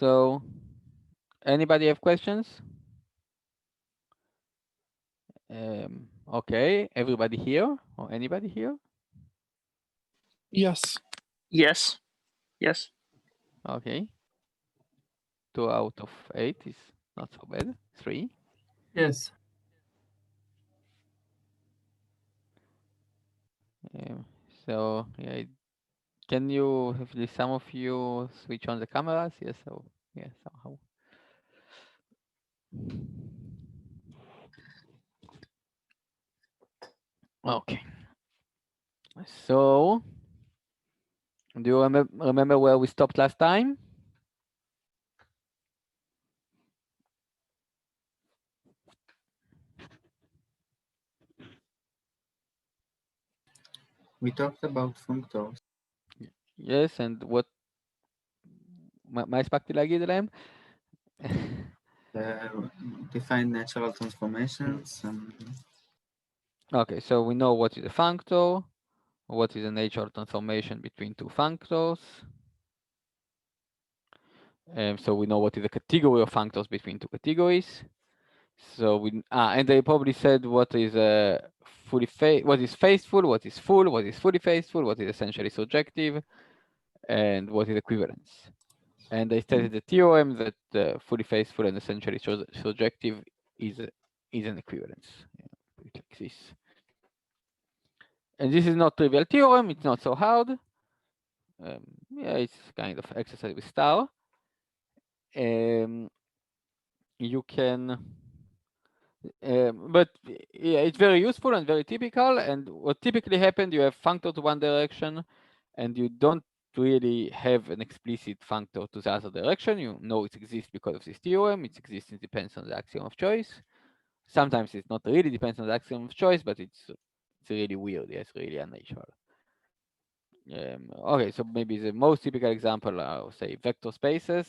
So, anybody have questions? Okay, everybody here or anybody here? Yes. Yes. Yes. Okay. 2 out of 8 is not so bad. 3. Yes. So yeah, can you, if there's some of you switch on the cameras? Yes. So yeah, somehow. Okay. So, do you remember where we stopped last time? We talked about functors. Yes, and what מה הספקתי להגיד עליהם? Define natural transformations. Okay, so we know what is a functor, what is a natural transformation between two functors. So we know what is a category of functors between two categories. So we and they probably said what is what is faithful, what is full, what is fully faithful, what is essentially surjective, and what is equivalence. And they stated the theorem that fully faithful and essentially surjective is an equivalence. Yeah, put it like this. And this is not trivial theorem. It's not so hard. Yeah, it's kind of exercise with star. You can, but yeah, it's very useful and very typical. And what typically happens, you have functor to one direction, and you don't really have an explicit functor to the other direction. You know it exists because of this theorem. Its existence depends on the axiom of choice. Sometimes it's not really depends on the axiom of choice, but it's really weird. It's really unnatural. Okay, so maybe the most typical example are, say, vector spaces,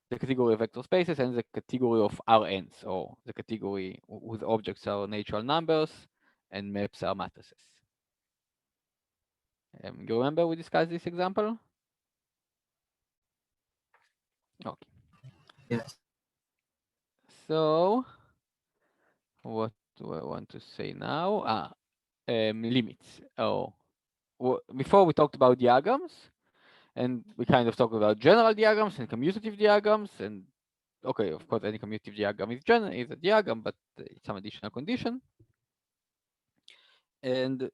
the category of vector spaces, and the category of Rn's, or the category whose objects are natural numbers and maps are matrices. You remember we discussed this example? Okay. Yes. So, what do I want to say now? Limits. Oh, before we talked about diagrams, and we kind of talked about general diagrams and commutative diagrams, and okay, of course, any commutative diagram is a diagram, but it's some additional condition. And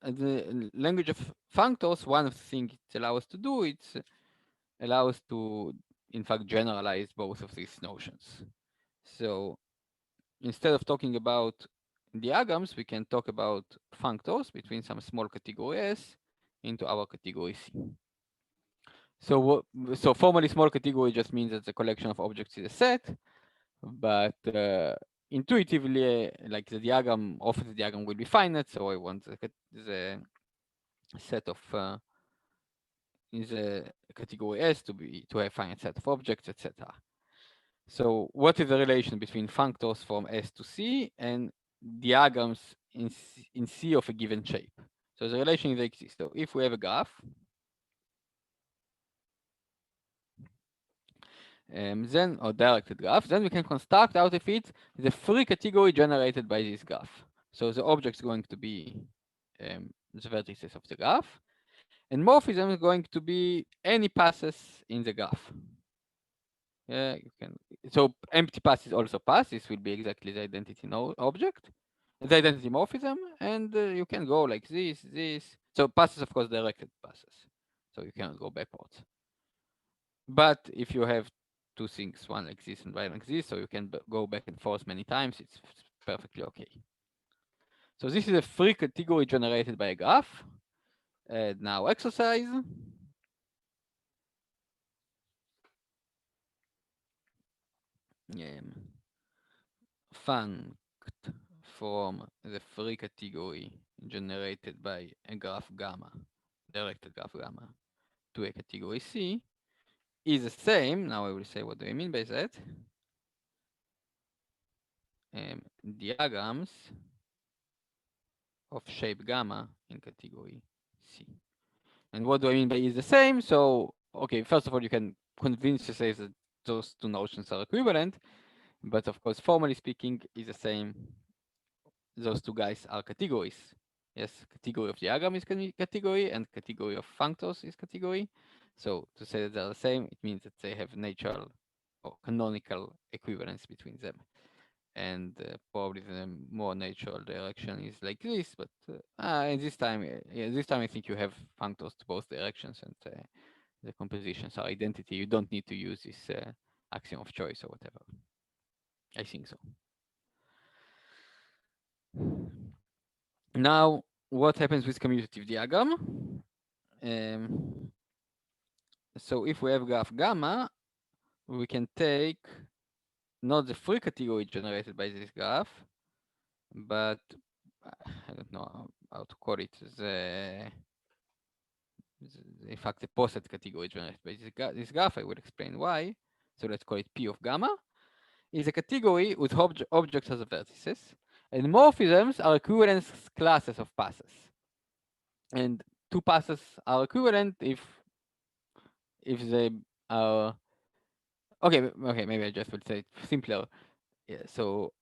the language of functors, one of the things it allows to do, it's allows to, in fact, generalize both of these notions. So instead of talking about diagrams, we can talk about functors between some small category S into our category C. So formally, small category just means that the collection of objects is a set, but intuitively, like the diagram, often the diagram will be finite, so I want the set of in the category S to have a finite set of objects, etc. So what is the relation between functors from S to C and diagrams in C of a given shape? So the relation is like this. So if we have a graph, then, or directed graph, then we can construct out of it the free category generated by this graph. So the object is going to be the vertices of the graph, and morphism is going to be any passes in the graph. Yeah, you can. So empty pass is also pass. This will be exactly the identity object, the identity morphism, and you can go like this. So passes, of course, directed passes. So you cannot go backwards. But if you have two things, one like this and one like this, so you can go back and forth many times, it's perfectly okay. So this is a free category generated by a graph. Now exercise. Funct from the free category generated by a graph gamma, directed graph gamma, to a category C is the same. Now I will say what do I mean by that. Diagrams of shape gamma in category C. And what do I mean by is the same? So okay, first of all, you can convince yourself that those two notions are equivalent, but of course, formally speaking, is the same. Those two guys are categories. Yes, category of diagram is category, and category of functors is category. So to say that they're the same, it means that they have natural or canonical equivalence between them. And probably the more natural direction is like this, but this time I think you have functors to both directions, and the compositions are identity. You don't need to use this axiom of choice or whatever. I think so. Now, what happens with commutative diagram? So if we have graph gamma, we can take not the free category generated by this graph, but I don't know how to call it, in fact, the poset category generated by this graph. I will explain why. So let's call it P of gamma. Is a category with objects as vertices, and morphisms are equivalence classes of passes. And two passes are equivalent if they are okay. Maybe I just will say it simpler. Yeah. So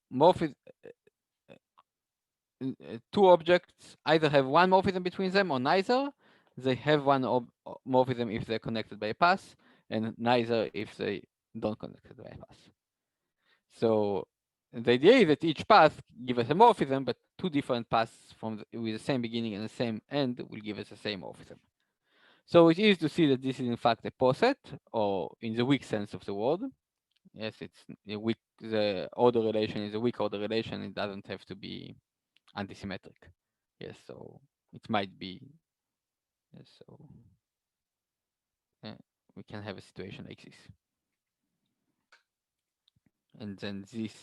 two objects either have one morphism between them or neither. They have one morphism if they're connected by a pass, and neither if they don't connect by a pass. So the idea is that each path gives us a morphism, but two different paths with the same beginning and the same end will give us the same morphism. So it is to see that this is in fact a poset, or in the weak sense of the word. Yes, it's a weak. The order relation is a weak order relation. It doesn't have to be antisymmetric. Yes, so it might be. Yes, so we can have a situation like this, and then this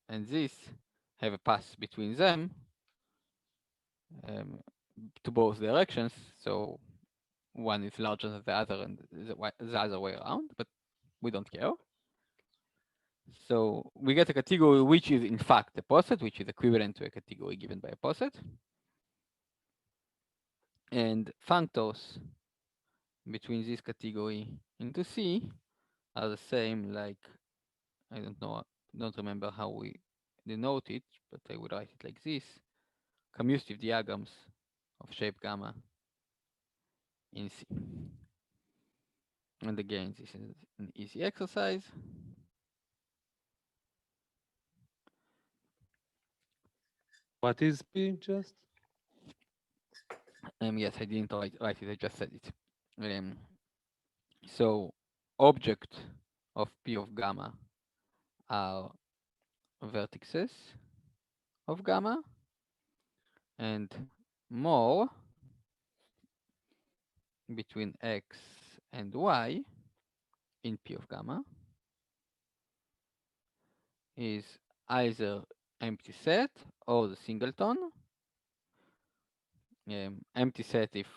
and this have a path between them to both directions. So one is larger than the other, and the other way around. But we don't care. So we get a category which is in fact a poset, which is equivalent to a category given by a poset. And functors between this category into C are the same, like, I don't remember how we denote it, but I will write it like this. Commutative diagrams of shape gamma in C. And again, this is an easy exercise. What is P just? Yes, I didn't write it, I just said it. So object of P of gamma are vertices of gamma, and more between x and y in P of gamma is either empty set or the singleton. Empty set if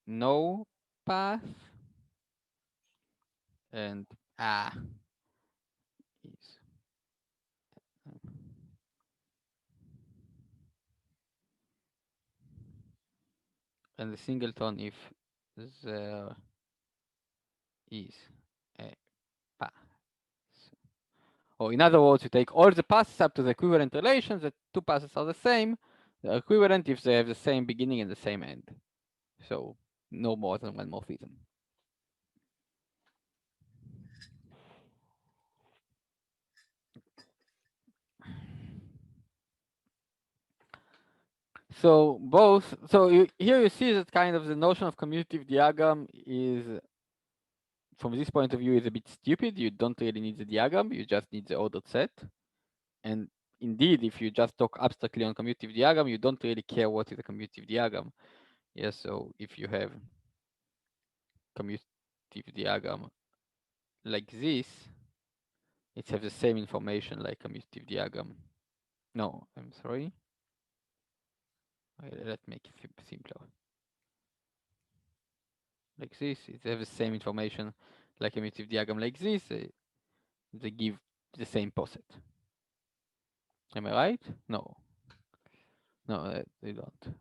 no path, and is and the singleton if there is a path. Or in other words, you take all the passes up to the equivalent relations. The two passes are the same. They're equivalent if they have the same beginning and the same end. So no more than one morphism. So here you see that kind of the notion of commutative diagram is, from this point of view, is a bit stupid. You don't really need the diagram, you just need the ordered set. And indeed, if you just talk abstractly on commutative diagram, you don't really care what is a commutative diagram. Yes, so if you have commutative diagram like this, it has the same information like commutative diagram. No, I'm sorry. Let's make it simpler. Like this, it has the same information like a commutative diagram like this. They give the same poset. Am I right? No. No, they don't.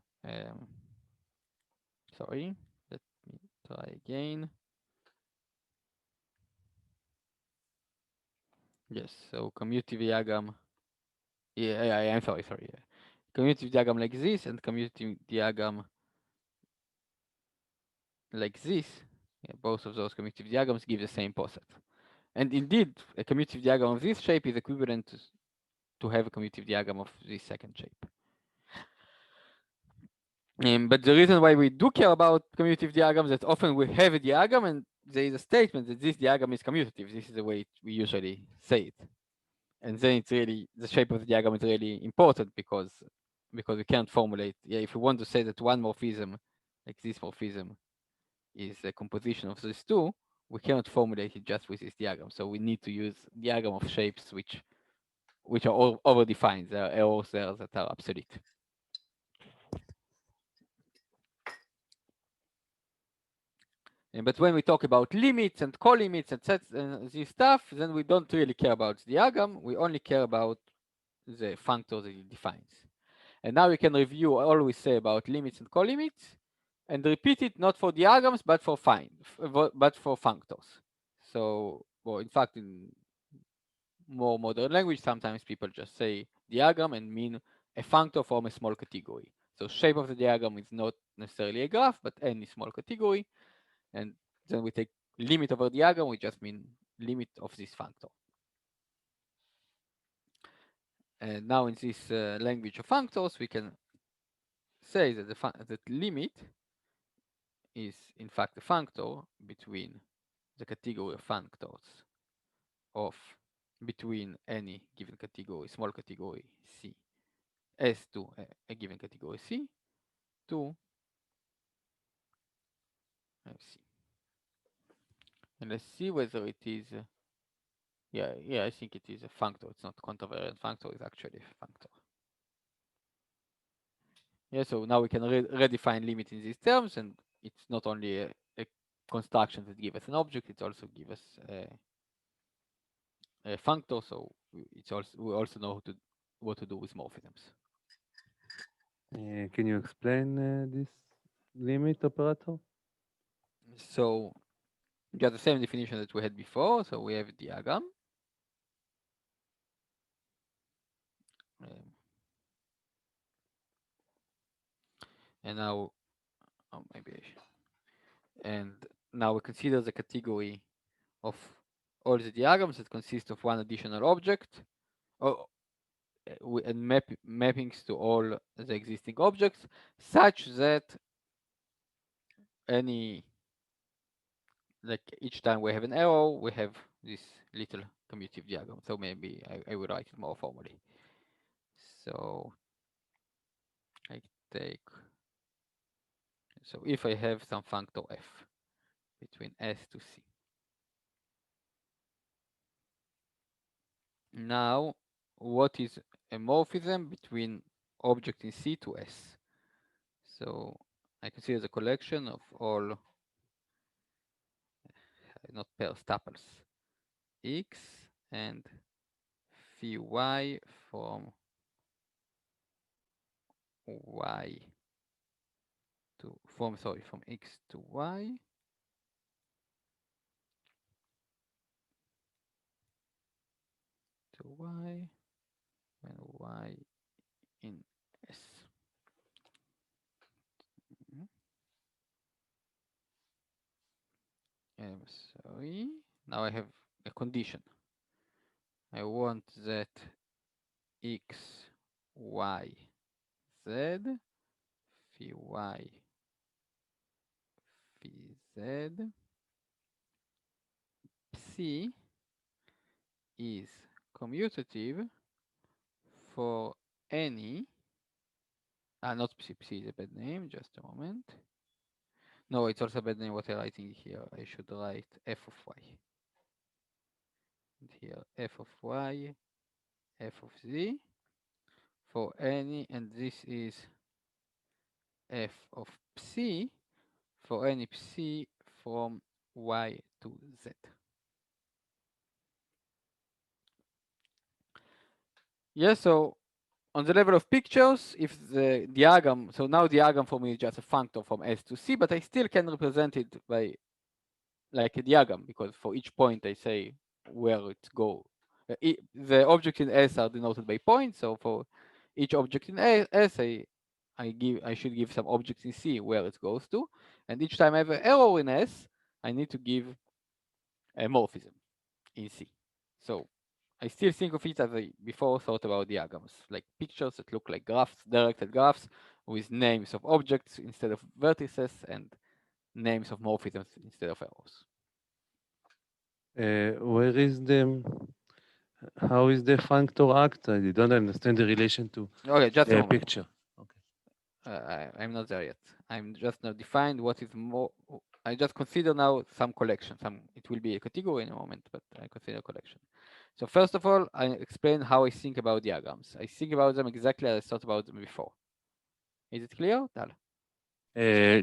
Sorry. Let me try again. Yes, so commutative diagram. Yeah, I'm sorry. Yeah. Commutative diagram like this and commutative diagram like this. Yeah, both of those commutative diagrams give the same poset. And indeed, a commutative diagram of this shape is equivalent to have a commutative diagram of this second shape. But the reason why we do care about commutative diagrams is that often we have a diagram and there is a statement that this diagram is commutative. This is the way we usually say it. And then it's really, the shape of the diagram is really important because we can't formulate. Yeah, if we want to say that one morphism, like this morphism, is a composition of these two, we cannot formulate it just with this diagram. So we need to use diagram of shapes which are all overdefined. There are errors there that are obsolete. But when we talk about limits and co-limits and sets and this stuff, then we don't really care about the diagram. We only care about the functor that it defines. And now we can review all we say about limits and co-limits and repeat it not for diagrams, but for functors. So, well, in fact, in more modern language, sometimes people just say diagram and mean a functor from a small category. So shape of the diagram is not necessarily a graph, but any small category. And then we take limit over diagram, we just mean limit of this functor. And now in this language of functors, we can say that that limit is in fact a functor between the category of functors of between any given category, small category C, S to a given category C to C. And let's see whether it is, yeah, I think it is a functor. It's not contravariant functor, it's actually a functor. Yeah, so now we can redefine limit in these terms, and it's not only a construction that gives us an object, it also gives us a functor, so we also know what to do with morphisms. Can you explain this limit operator? So we got the same definition that we had before, so we have a diagram. And now, and now we consider the category of all the diagrams that consist of one additional object, and mappings to all the existing objects, such that like each time we have an arrow, we have this little commutative diagram. So maybe I will write it more formally. So I take, so if I have some functor f between S to C. Now, what is a morphism between object in C to S? So I consider the collection of all, not pairs, tuples, x and phi y from y from x to y and y in S. Sorry. Now I have a condition. I want that x, y, z, phi y, phi z, psi is commutative for any, not psi, psi is a bad name, just a moment. No, it's also a bad name what I'm writing here. I should write f of y. And here, f of y, f of z for any, and this is f of psi for any psi from y to z. Yeah, so on the level of pictures, if the diagram, so now diagram for me is just a functor from S to C, but I still can represent it by like a diagram, because for each point I say where it go, the objects in S are denoted by points. So for each object in S, I should give some objects in C where it goes to, and each time I have an error in S, I need to give a morphism in C. So I still think of it as I before thought about diagrams, like pictures that look like graphs, directed graphs, with names of objects instead of vertices and names of morphisms instead of arrows. Where is how is the functor act? I don't understand the relation to Okay, just a the moment. picture. Okay. I'm not there yet. I'm just now defined what is more. I just consider now some collection. It will be a category in a moment, but I consider collection. So first of all, I explain how I think about diagrams. I think about them exactly as I thought about them before. Is it clear, Tal?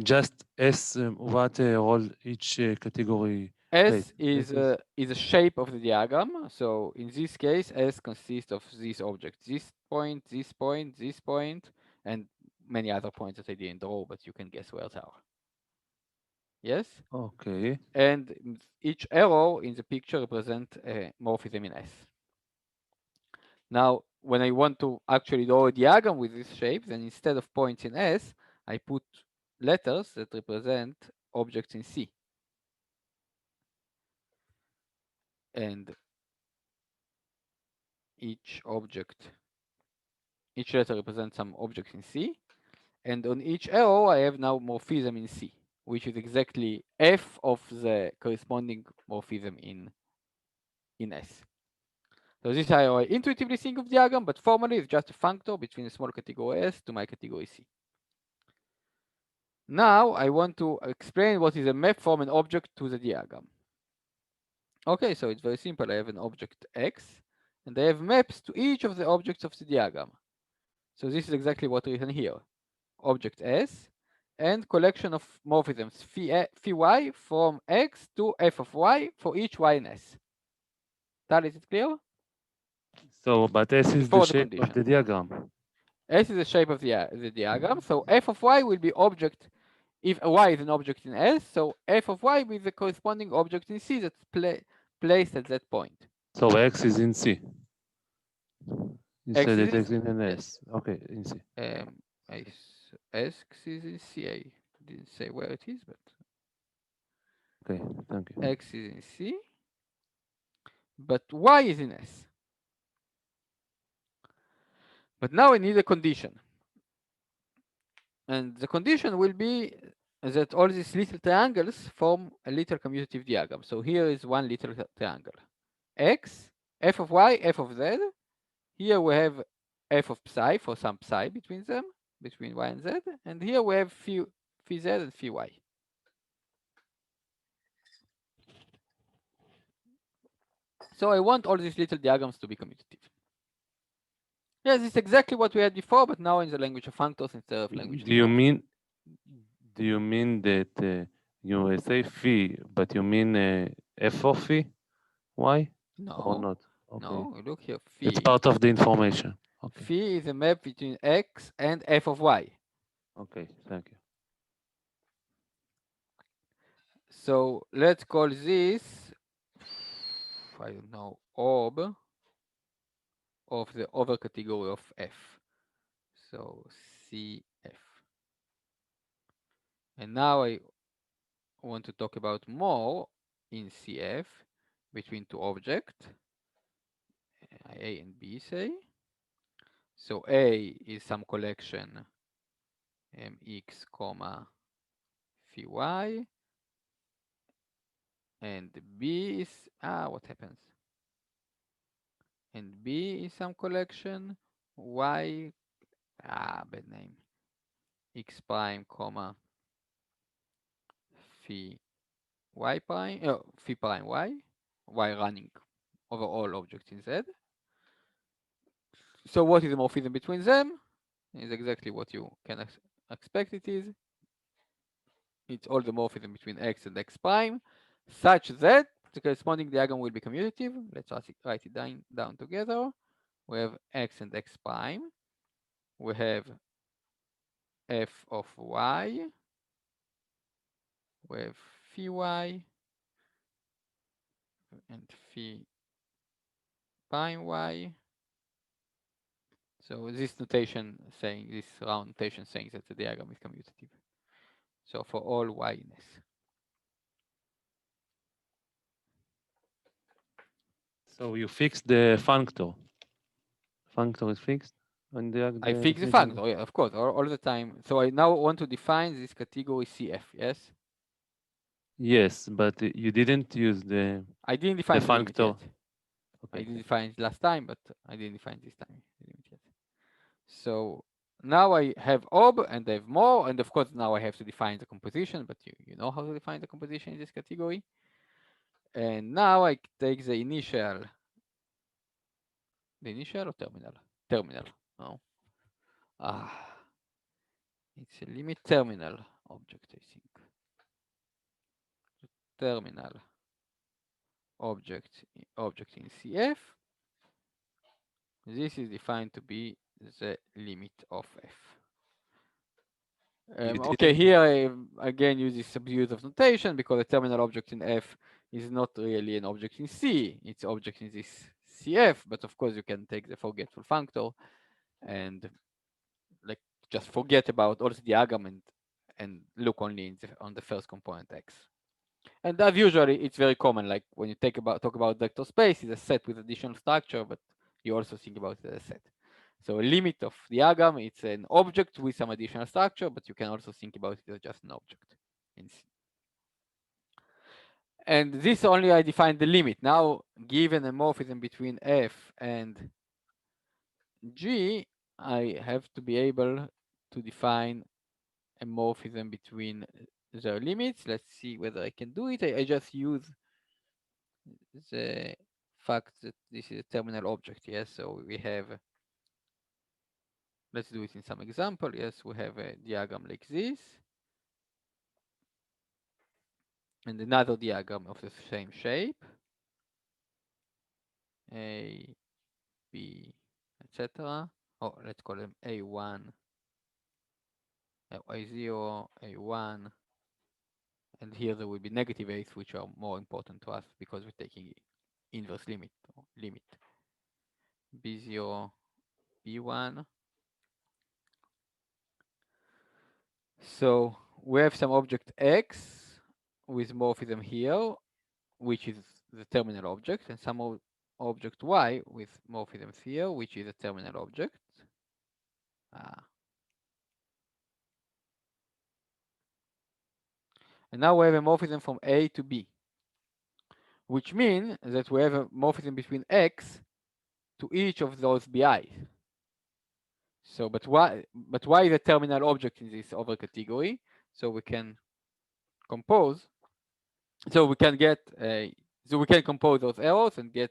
Just S, what role each category S plays? is a shape of the diagram. So in this case, S consists of these objects: this point, this point, this point, and many other points that I didn't draw, but you can guess where they are. Yes? Okay. And each arrow in the picture represents a morphism in S. Now, when I want to actually draw a diagram with this shape, then instead of points in S, I put letters that represent objects in C. And each letter represents some objects in C. And on each arrow, I have now morphism in C, which is exactly F of the corresponding morphism in S. So this is how I intuitively think of diagram, but formally it's just a functor between a small category S to my category C. Now I want to explain what is a map from an object to the diagram. Okay, so it's very simple. I have an object X, and I have maps to each of the objects of the diagram. So this is exactly what written here. Object S and collection of morphisms phi y from X to f of y for each y in S. Tal, is it clear? So, but S is Before the the shape condition. of the diagram. S is the shape of the diagram. So f of y will be object, if y is an object in S, so f of y with the corresponding object in C that's placed at that point. So X is in C. You X said is it in X in an yes. S. Okay, in C. X is in C. I didn't say where it is, but Okay, thank you. X is in C, but Y is in S. But now I need a condition. And the condition will be that all these little triangles form a little commutative diagram. So here is one little triangle. X, f of y, f of z. Here we have f of psi for some psi between them, between y and z. And here we have phi z and phi y. So I want all these little diagrams to be commutative. Yes, it's exactly what we had before, but now in the language of functors instead of language of Do you morphisms. mean that you say phi, but you mean f of phi? Why? Or No, not? Okay. no, look here, phi. It's part of the information. Okay. Phi is a map between x and f of y. Okay, thank you. So let's call this, I don't know, orb of the over category of F. So CF. And now I want to talk about more in CF between two objects, A and B, say. So A is some collection mx comma phi y, and B is what happens? And B is some collection y bad name, x prime comma phi y prime, phi prime y running over all objects in Z. So what is the morphism between them? Is exactly what you can expect it is. It's all the morphism between x and x prime, such that the corresponding diagram will be commutative. Let's write it down together. We have x and x prime. We have f of y. We have phi y and phi prime y. So this notation saying, this round notation saying that the diagram is commutative. So for all y in S. So you fixed the functor. Functor is fixed on the I fix the definition? functor, yeah, of course, all the time. So I now want to define this category CF, yes? Yes, but you didn't use the I didn't define the limit functor. yet. I Okay. didn't define it last time, but I didn't define this time the limit yet. So now I have ob and I have more, and of course now I have to define the composition, but you know how to define the composition in this category. And now I take the initial or terminal? Terminal. No. It's a limit terminal object, I think. Terminal object in CF. This is defined to be the limit of F. Okay, here I again use this subuse of notation because the terminal object in F is not really an object in C. It's object in this CF, but of course you can take the forgetful functor and like just forget about all the diagram and look only on the first component X. And as usually, it's very common. Like when you talk about vector space, it's a set with additional structure, but you also think about it as a set. So a limit of diagram, it's an object with some additional structure, but you can also think about it as just an object in C. And this only I define the limit. Now, given a morphism between F and G, I have to be able to define a morphism between the limits. Let's see whether I can do it. I just use the fact that this is a terminal object. Yes, so we have, let's do it in some example. Yes, we have a diagram like this and another diagram of the same shape, A, B, etc. Oh, let's call them A1, A0, A1, and here there will be negative A's, which are more important to us because we're taking inverse limit or limit. B0, B1. So we have some object X with morphism here, which is the terminal object, and some object Y with morphisms here, which is a terminal object. And now we have a morphism from A to B, which means that we have a morphism between X to each of those BIs. So, but Y is a terminal object in this over category, so we can compose. So we can get so we can compose those arrows and get.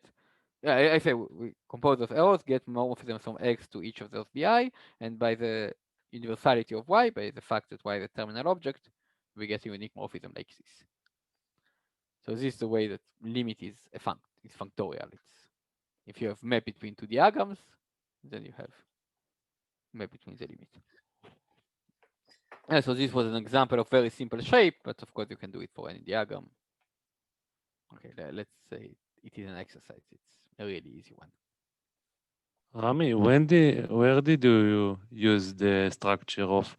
I say we compose those arrows, get morphisms from X to each of those BI, and by the universality of Y, by the fact that Y is a terminal object, we get a unique morphism like this. So this is the way that limit is it's functorial. It's if you have map between two diagrams, then you have map between the limit. So this was an example of very simple shape, but of course you can do it for any diagram. Okay, let's say it is an exercise. It's a really easy one. Rami, where did you use the structure of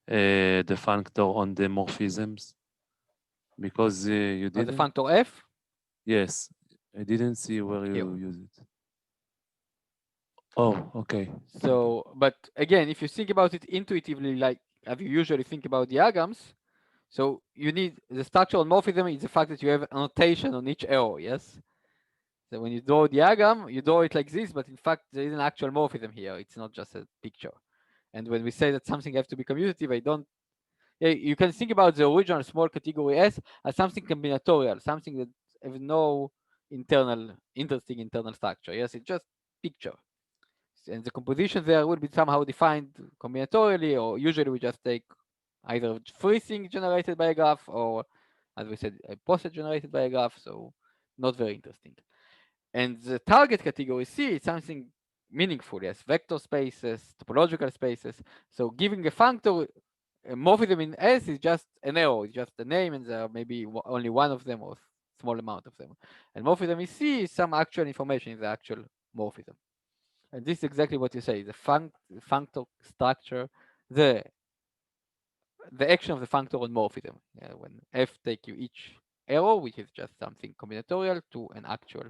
the functor on the morphisms? Because you didn't. The functor F? Yes, I didn't see where you use it. Oh, okay. So, but again, if you think about it intuitively, like as you usually think about diagrams, so you need the structural morphism is the fact that you have annotation on each arrow, yes? So when you draw a diagram, you draw it like this, but in fact, there is an actual morphism here. It's not just a picture. And when we say that something has to be commutative, you can think about the original small category S as something combinatorial, something that has no interesting internal structure. Yes, it's just picture. And the composition there will be somehow defined combinatorially, or usually we just take either free thing generated by a graph, or as we said, a process generated by a graph, so not very interesting. And the target category C is something meaningful, yes, vector spaces, topological spaces. So giving a functor, a morphism in S is just an arrow, it's just a name, and there are maybe only one of them or small amount of them. And morphism in C is some actual information in the actual morphism. And this is exactly what you say. The functor structure, the action of the functor on morphism. When f take you each arrow, which is just something combinatorial, to an actual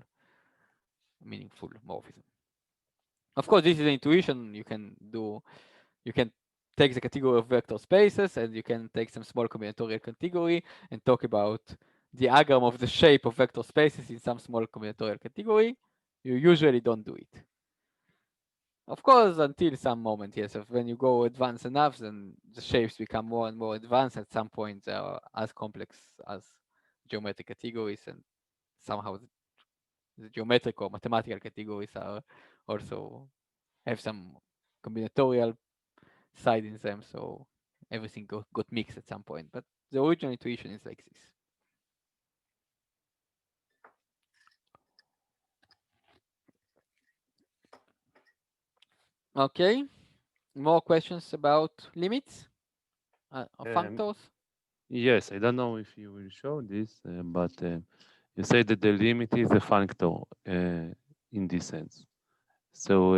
meaningful morphism. Of course, this is an intuition. You can take the category of vector spaces, and you can take some small combinatorial category and talk about diagram of the shape of vector spaces in some small combinatorial category. You usually don't do it. Of course, until some moment, yes. When you go advanced enough, then the shapes become more and more advanced. At some point, they are as complex as geometric categories, and somehow the geometric or mathematical categories are also have some combinatorial side in them, so everything got mixed at some point. But the original intuition is like this. Okay, more questions about limits of functors? Yes, I don't know if you will show this, but you say that the limit is a functor in this sense. So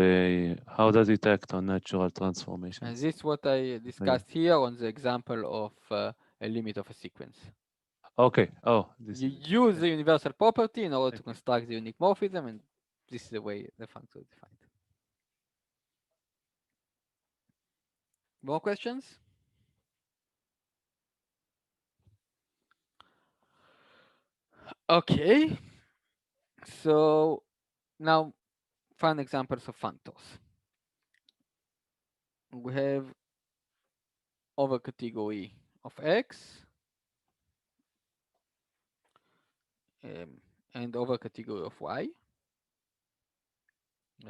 how does it act on natural And transformations? this is what I discussed here on the example of a limit of a sequence. Okay. Oh, this You is it. use Okay. the universal property in order to Thank you. construct the unique morphism, and this is the way the functor is defined. More questions? Okay, so now find examples of functors. We have over category of X and over category of Y.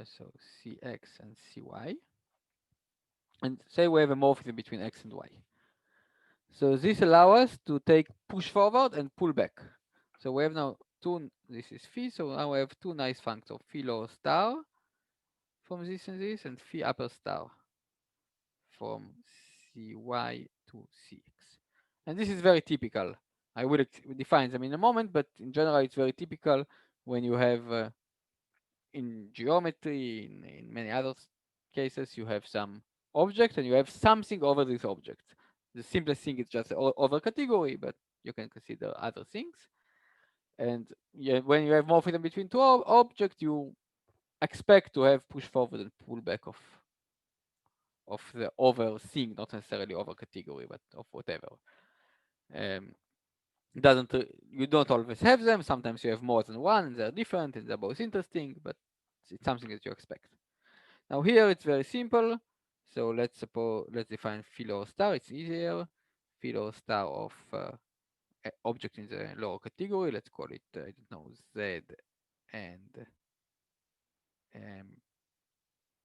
So Cx and Cy. And say we have a morphism between X and Y. So this allows us to take push forward and pull back. So we have now two, this is phi, so now we have two nice functors, phi lower star from this and this, and phi upper star from Cy to Cx. And this is very typical. I will define them in a moment, but in general, it's very typical when you have in geometry, in many other cases, you have some object and you have something over this object. The simplest thing is just over category, but you can consider other things. And when you have morphism between two objects, you expect to have push forward and pull back of the over thing, not necessarily over category, but of whatever. Doesn't you don't always have them. Sometimes you have more than one, and they're different, and they're both interesting, but it's something that you expect. Now here it's very simple. So let's define phi lower star. It's easier. Phi lower star of object in the lower category. Let's call it I don't know, Z and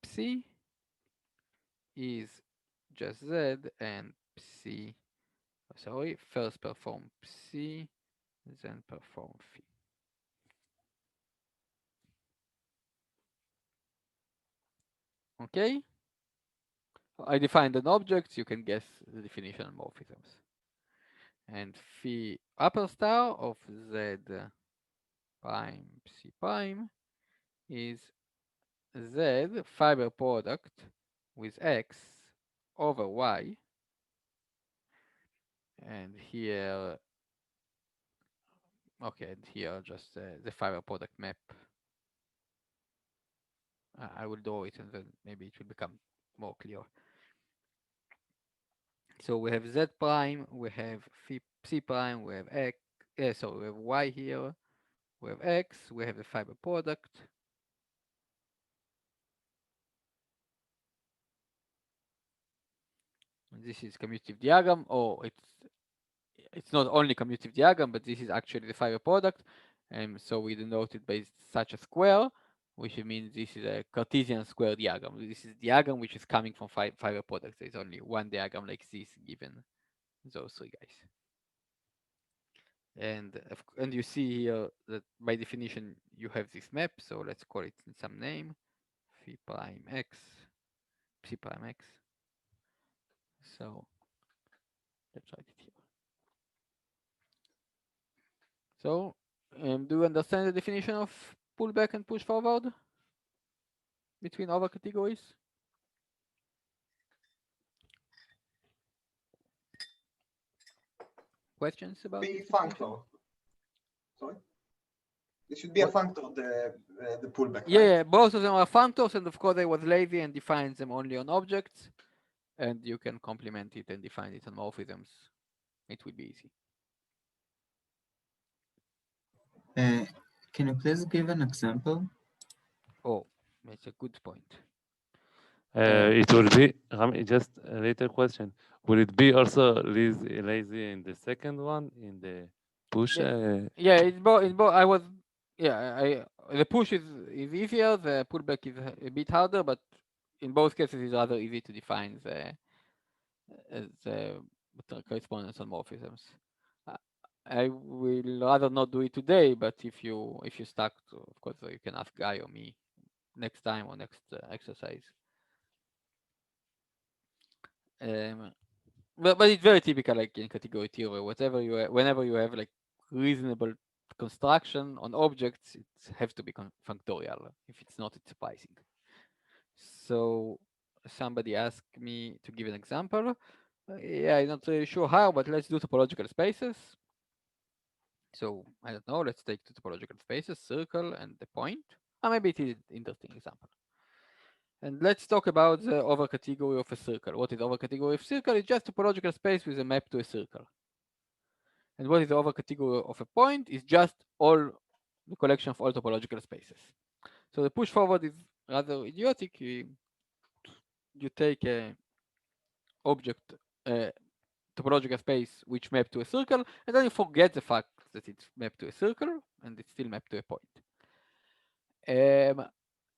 psi is just Z and psi. Sorry, first perform psi, then perform phi. Okay. I defined an object. You can guess the definition of morphisms. And phi upper star of Z prime psi prime is Z fiber product with X over Y. And here, okay, and here just the fiber product map. I will draw it and then maybe it will become more clear. So we have Z prime, we have psi prime, we have X, so we have Y here, we have X, we have the fiber product. And this is commutative diagram, or it's not only commutative diagram, but this is actually the fiber product. And so we denote it by such a square, which means this is a Cartesian square diagram. This is a diagram which is coming from fiber products. There's only one diagram like this given those three guys. And you see here that by definition you have this map, so let's call it in some name, phi prime x, psi prime x. So let's write it here. So do you understand the definition of pull back and push forward? between over categories? Questions about Be this definition? functor. Sorry? It should be a functor, the pullback, Yeah, right? yeah, both of them are functors, and of course I was lazy and defined them only on objects, and you can complement it and define it on morphisms. It will be easy. Can you please give an example? Oh, that's a good point. It will be, Rami, just a later question. Will it be also lazy in the second one, in the push? Yeah, it's both. I was, yeah, the push is easier. The pullback is a bit harder, but in both cases, it's rather easy to define the correspondence on morphisms. I will rather not do it today, but if you stuck, of course, you can ask Guy or me next time or next exercise. But it's very typical, like in category theory, whatever you whenever you have like reasonable construction on objects, it has to be functorial. If it's not, it's surprising. So somebody asked me to give an example. Yeah, I'm not really sure how, but let's do topological spaces. So I don't know, let's take two topological spaces, circle and the point. Or maybe it is an interesting example. And let's talk about the overcategory of a circle. What is overcategory of circle? It's just a topological space with a map to a circle. And what is the overcategory of a point? Is just all the collection of all topological spaces. So the push forward is rather idiotic. You take a object, topological space which map to a circle, and then you forget the fact that it's mapped to a circle and it's still mapped to a point.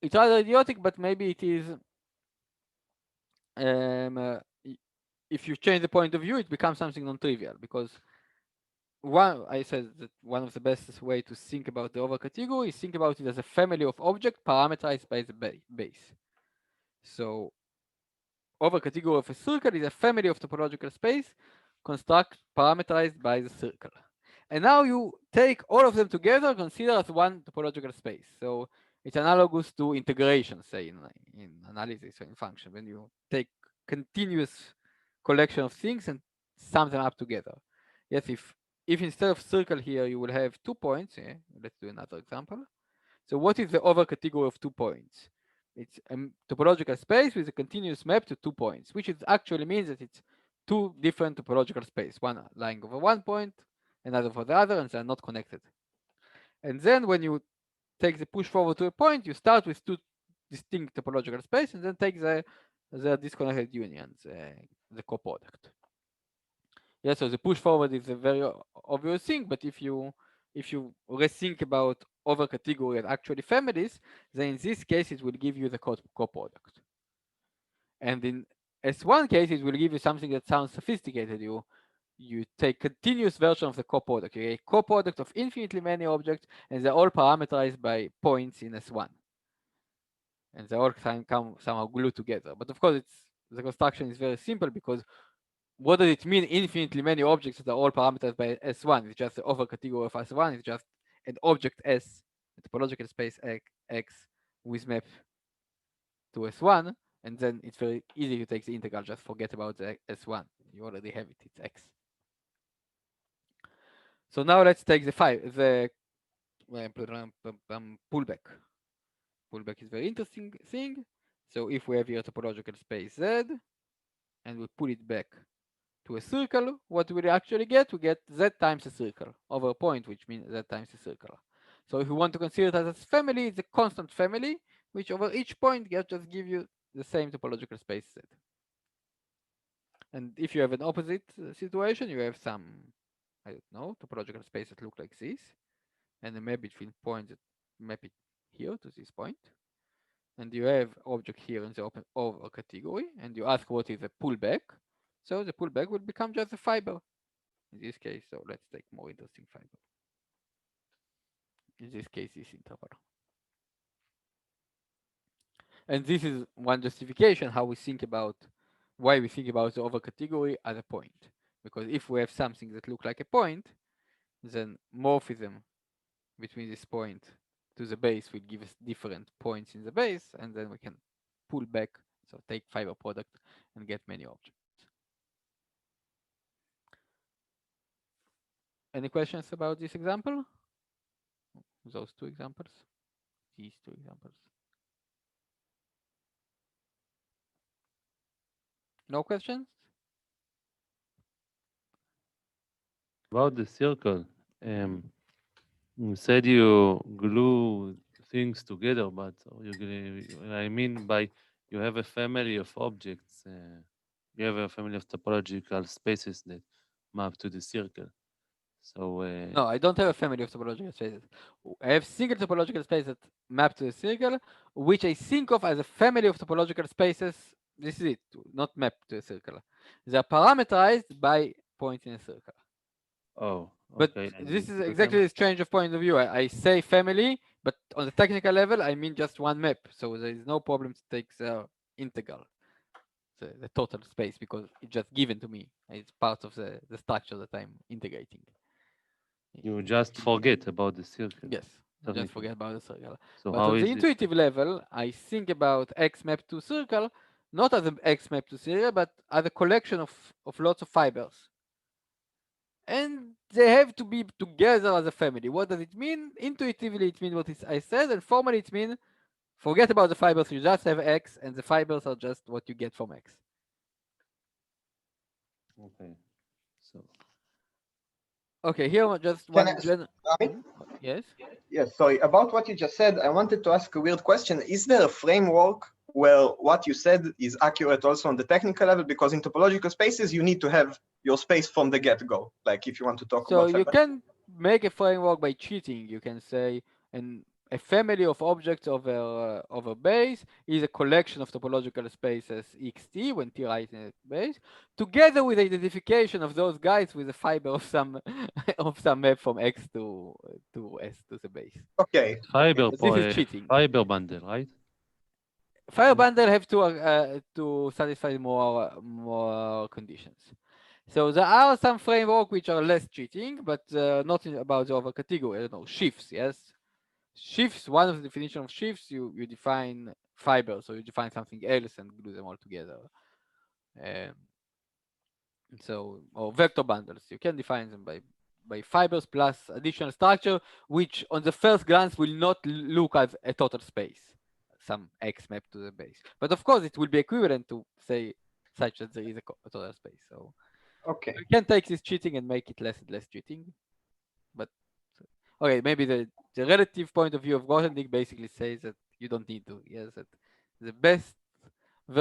It's rather idiotic, but maybe it is. If you change the point of view, it becomes something non-trivial, because I said that one of the best way to think about the overcategory is think about it as a family of objects parameterized by the base. So overcategory of a circle is a family of topological space construct parameterized by the circle. And now you take all of them together, consider as one topological space. So it's analogous to integration, say in analysis or in function, when you take continuous collection of things and sum them up together. Yes, if instead of circle here you will have 2 points, let's do another example. So what is the overcategory of 2 points? It's a topological space with a continuous map to 2 points, which actually means that it's two different topological space, one lying over 1 point, another for the other, and they're not connected. And then when you take the push forward to a point, you start with two distinct topological space, and then take the disconnected unions, the coproduct. Yeah, so the push forward is a very obvious thing, but if you rethink about overcategory as actually families, then in this case it will give you the coproduct. And in S1 case, it will give you something that sounds sophisticated. You take continuous version of the coproduct. You get a coproduct of infinitely many objects, and they're all parameterized by points in S1. And they all come somehow glued together. But of course, the construction is very simple, because what does it mean infinitely many objects that are all parameterized by S1? It's just the overcategory of S1. It's just an object S, a topological space X with map to S1, and then it's very easy to take the integral. Just forget about the S1. You already have it. It's X. So now let's take the pullback. Pullback is very interesting thing. So if we have here a topological space Z, and we pull it back to a circle, what we actually get? We get Z times a circle over a point, which means Z times a circle. So if we want to consider it as a family, it's a constant family, which over each point just give you the same topological space Z. And if you have an opposite situation, you have some, I don't know, topological space that look like this, and a map between points that map it here to this point. And you have object here in the open over category, and you ask what is a pullback. So the pullback will become just a fiber in this case. So let's take more interesting fiber. In this case, this interval. And this is one justification how we think about why we think about the over category as a point. Because if we have something that looks like a point, then morphism between this point to the base will give us different points in the base, and then we can pull back, so take fiber product and get many objects. Any questions about this example? Those two examples? These two examples? No questions? About the circle, you said you glue things together, but I mean by you have a family of objects, you have a family of topological spaces that map to the circle. So No, I don't have a family of topological spaces. I have single topological space that map to a circle, which I think of as a family of topological spaces. This is it, not mapped to a circle. They are parameterized by points in a circle. oh, But okay. this is exactly the change of point of view. I say family, but on the technical level, I mean just one map. So there is no problem to take the integral, the total space, because it's just given to me. It's part of the structure that I'm integrating. You just forget about the circle. Yes, just technically. forget about the circle. So But how on is the this? intuitive level, I think about X map to circle, not as an X map to circle, but as a collection of lots of fibers. And they have to be together as a family. What does it mean? Intuitively, it means what I said, and formally, it means forget about the fibers. You just have X, and the fibers are just what you get from X. Okay. So Okay, here just Can one. Amit? Yes. Yes, sorry. About what you just said, I wanted to ask a weird question. Is there a framework where what you said is accurate also on the technical level? Because in topological spaces, you need to have your space from the get-go. Like if you want to talk So about you fiber. can make a framework by cheating. You can say a family of objects over base is a collection of topological spaces xt when t lies in a base, together with identification of those guys with a fiber of some of some map from x to s to the base. Okay. fiber, This is cheating. fiber bundle, right? Fire bundle have to satisfy more conditions. So there are some framework which are less cheating, but not about the over category. I don't know, shifts, yes. Shifts, one of the definition of shifts, you define fibers, so you define something else and glue them all together. So, or vector bundles, you can define them by fibers plus additional structure, which on the first glance will not look as a total space, some X map to the base. But of course, it will be equivalent to say such that there is a total space. So Okay. you can take this cheating and make it less and less cheating. But okay, maybe the relative point of view of Grothendieck basically says that you don't need to. Yes, that the best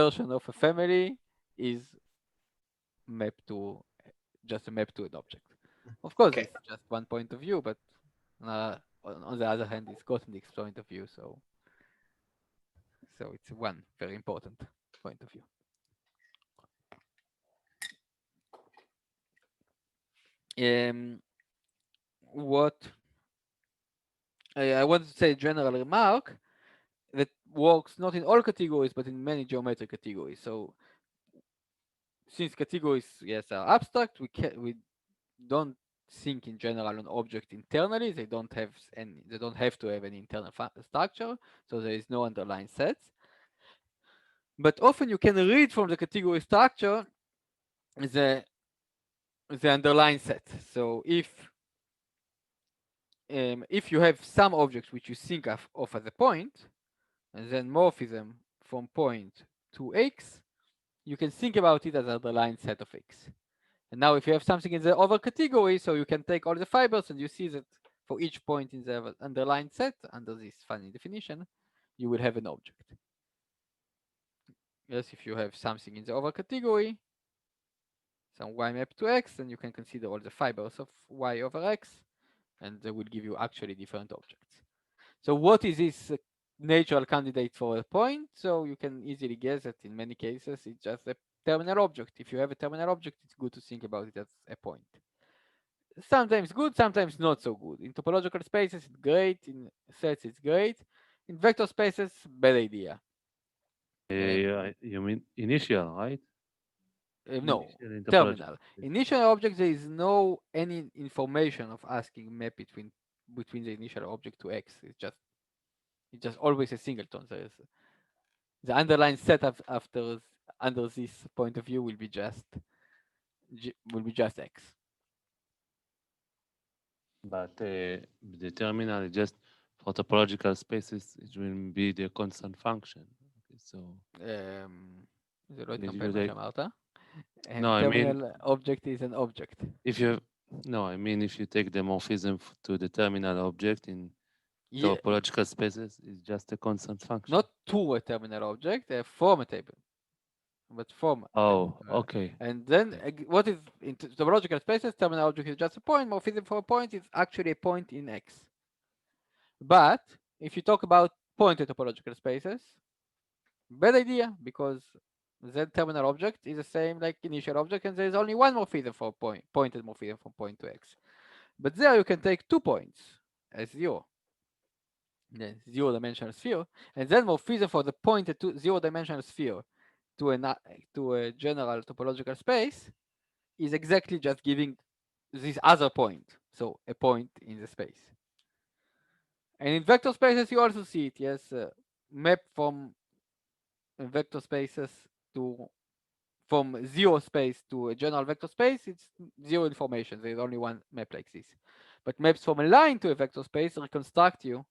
version of a family is mapped to just a map to an object. Of course, Okay. it's just one point of view, but on the other hand, it's Grothendieck's point of view, so it's one very important point of view. What I want to say, a general remark that works not in all categories, but in many geometric categories. So since categories, yes, are abstract, we don't think in general on object internally. They don't have to have any internal structure, so there is no underlying sets. But often you can read from the category structure the underlying set. So if you have some objects which you think of as a point, and then morphism from point to x, you can think about it as an underlying set of x. And now if you have something in the over category, so you can take all the fibers and you see that for each point in the underlying set, under this funny definition, you will have an object. Yes, if you have something in the over category, some y map to x, then you can consider all the fibers of y over x, and they will give you actually different objects. So what is this natural candidate for a point? So you can easily guess that in many cases, it's just a terminal object. If you have a terminal object, it's good to think about it as a point. Sometimes good, sometimes not so good. In topological spaces, it's great. In sets, it's great. In vector spaces, bad idea. You mean initial, right? No, Initial in topology. terminal. Initial object, there is no any information of asking map between the initial object to x. It's just It's just always a singleton. There's the underlying set under this point of view will be just X. But the terminal is just for topological spaces, it will be the constant function. Okay, so זה לא if התקמפל you מה take, שאמרת. no, I mean, Terminal object is an object. if you, no, I mean, if you take the morphism to the terminal object in Yeah, topological spaces, it's just a constant function. not to a terminal object, from a table, but from a Oh, table. okay. And then Okay. what is in topological spaces, terminal object is just a point, morphism for a point is actually a point in X. But if you talk about point topological spaces, bad idea, because the terminal object is the same like initial object, and there is only one morphism for pointed morphism from point to X. But there you can take 2 points as 0. The 0-dimensional sphere, and then morphism for the pointed to 0-dimensional sphere to a general topological space is exactly just giving this other point, so a point in the space. And in vector spaces, you also see it, yes, map from vector spaces to from 0 space to a general vector space, it's 0 information. There's only one map like this. But maps from a line to a vector space reconstruct you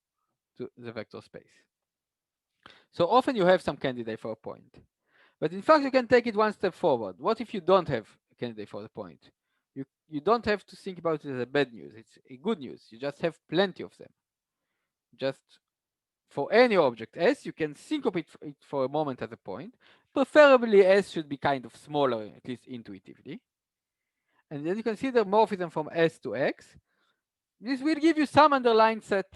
to the vector space. So often you have some candidate for a point. But in fact, you can take it one step forward. What if you don't have a candidate for the point? You don't have to think about it as a bad news. It's a good news. You just have plenty of them. Just for any object S, you can think of it for a moment as a point. Preferably S should be kind of smaller, at least intuitively. And then you consider morphism from S to X. This will give you some underlying set.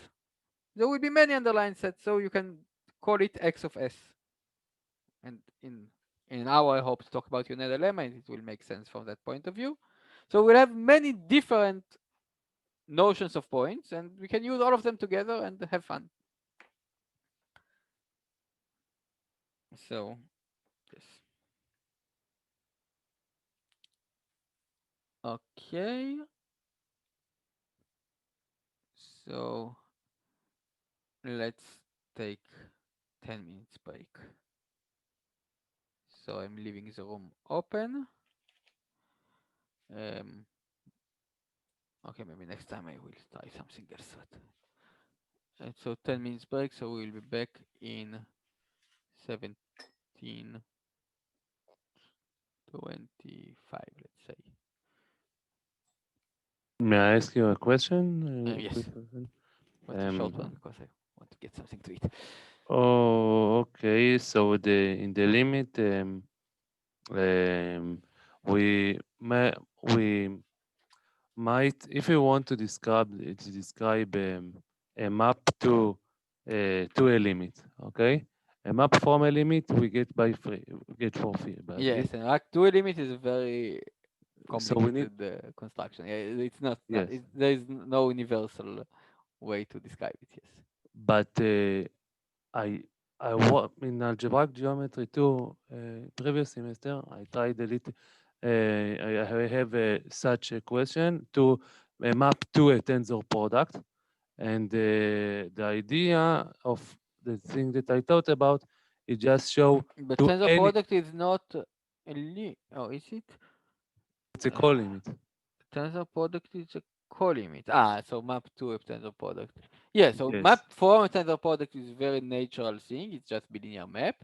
There will be many underlying sets, so you can call it X of S. And in an hour, I hope to talk about unit lemma, and it will make sense from that point of view. So we'll have many different notions of points, and we can use all of them together and have fun. So, yes. Okay. So, let's take 10 minutes break. So I'm leaving the room open. Okay, maybe next time I will try something else. And so 10 minutes break, so we'll be back in 17:25, let's say. May I ask you a question? Yes. Quick question? But a short one because I want to get something to eat. Oh, okay. So in the limit, we might, if we want to describe a map to a limit, okay? A map from a limit we get for free. But Yes, and to a limit is a very so we need, complicated construction. Yeah, it's not. yes. There is no universal way to describe it. Yes. But I work in algebraic geometry too. Previous semester, I tried a little. I have such a question to map to a tensor product, and the idea of the thing that I thought about is just show But to tensor any. product is not oh, is it? It's a co-limit. Tensor product is a co-limit. So map to a tensor product. Yeah, so Yes. map from a tensor product is very natural thing. It's just bilinear map.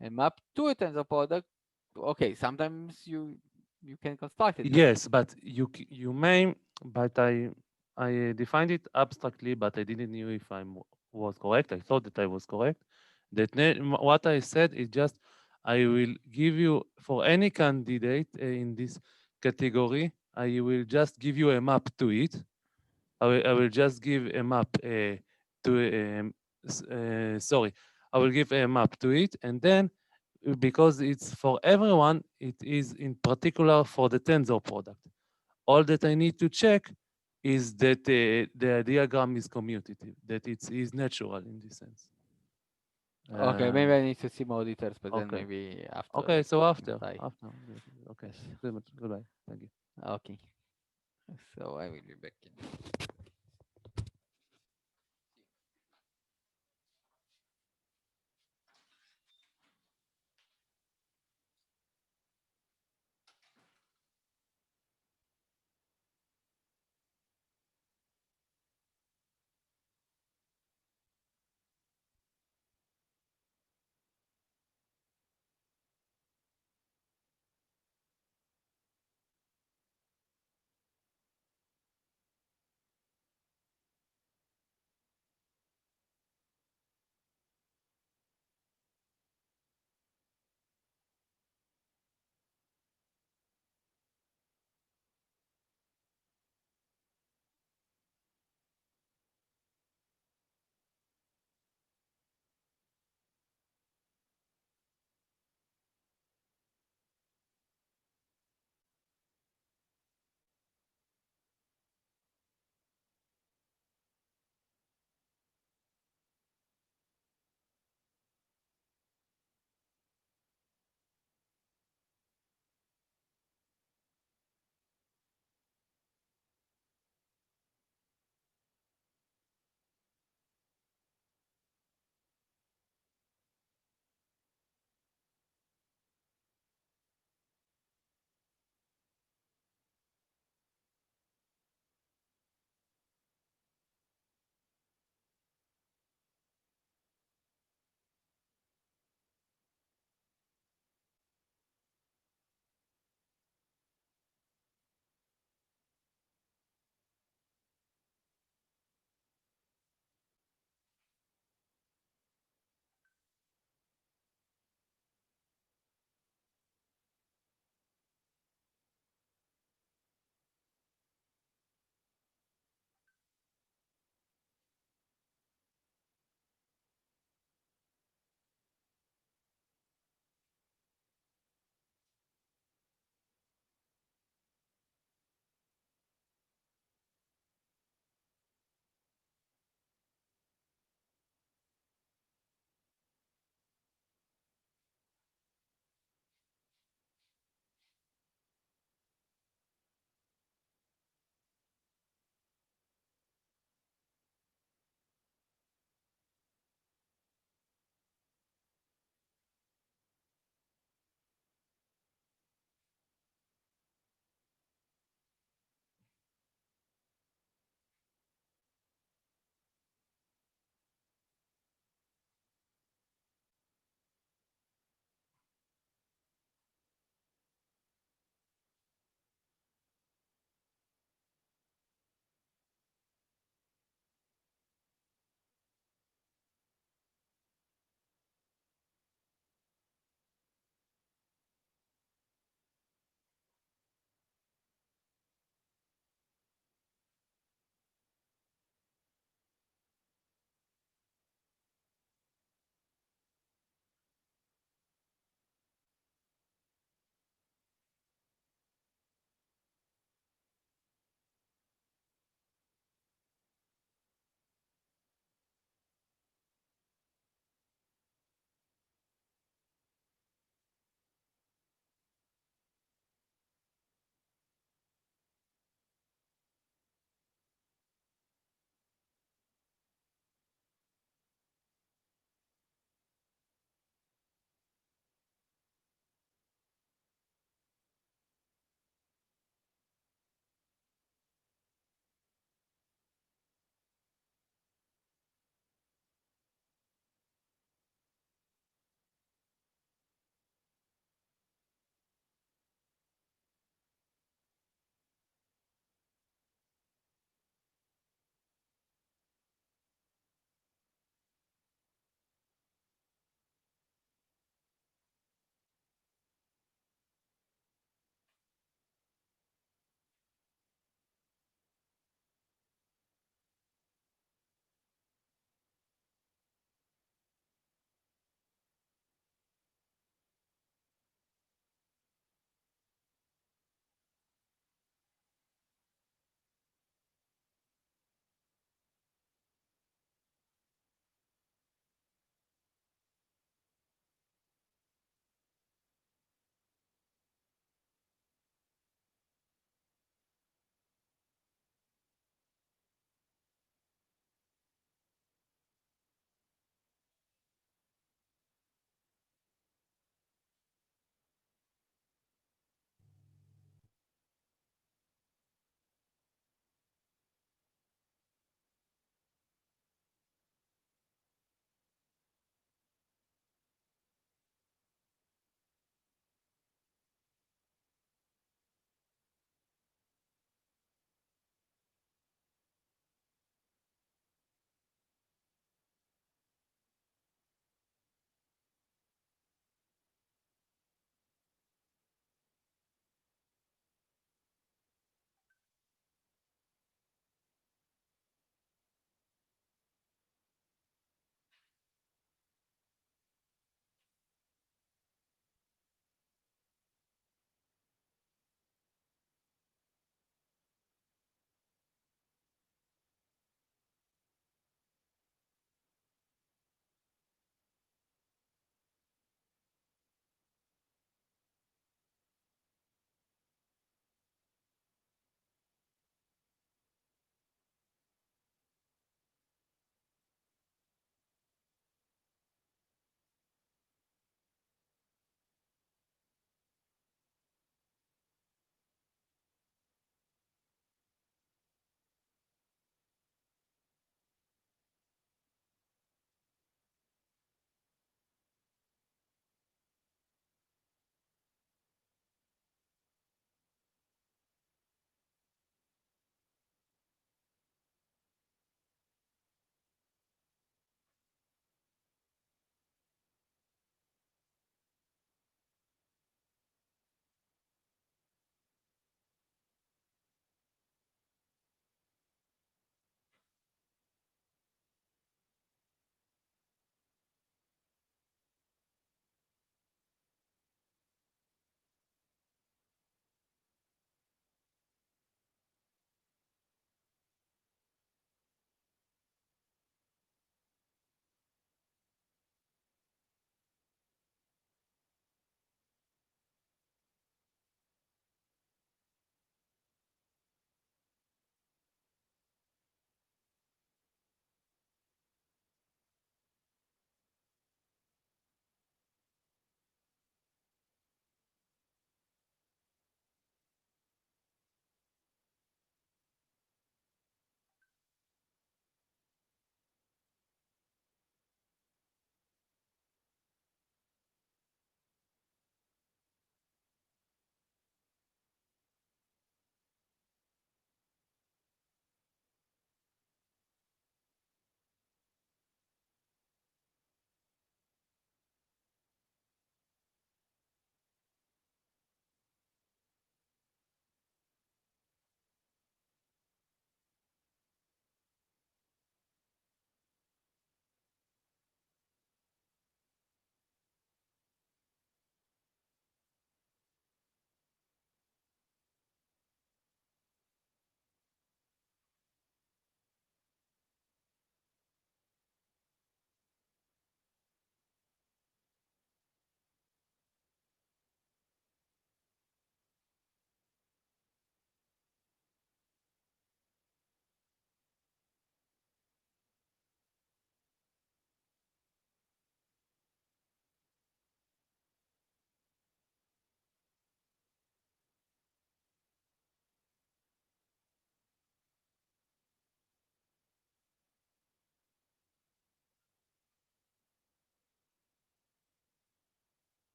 And map to a tensor product, okay, sometimes you can construct it. Yes, but you may, but I defined it abstractly, but I didn't know if I was correct. I thought that I was correct. That what I said is just I will give you for any candidate in this category. I will just give you a map to it. I will just give a map to sorry. I will give a map to it, and then because it's for everyone, it is in particular for the tensor product. All that I need to check is that the diagram is commutative, that it is natural in this sense. Okay, maybe I need to see more details, but then okay. maybe after. Okay, so after. Okay. Yes. Goodbye. Thank you. Okay. So I will be back in.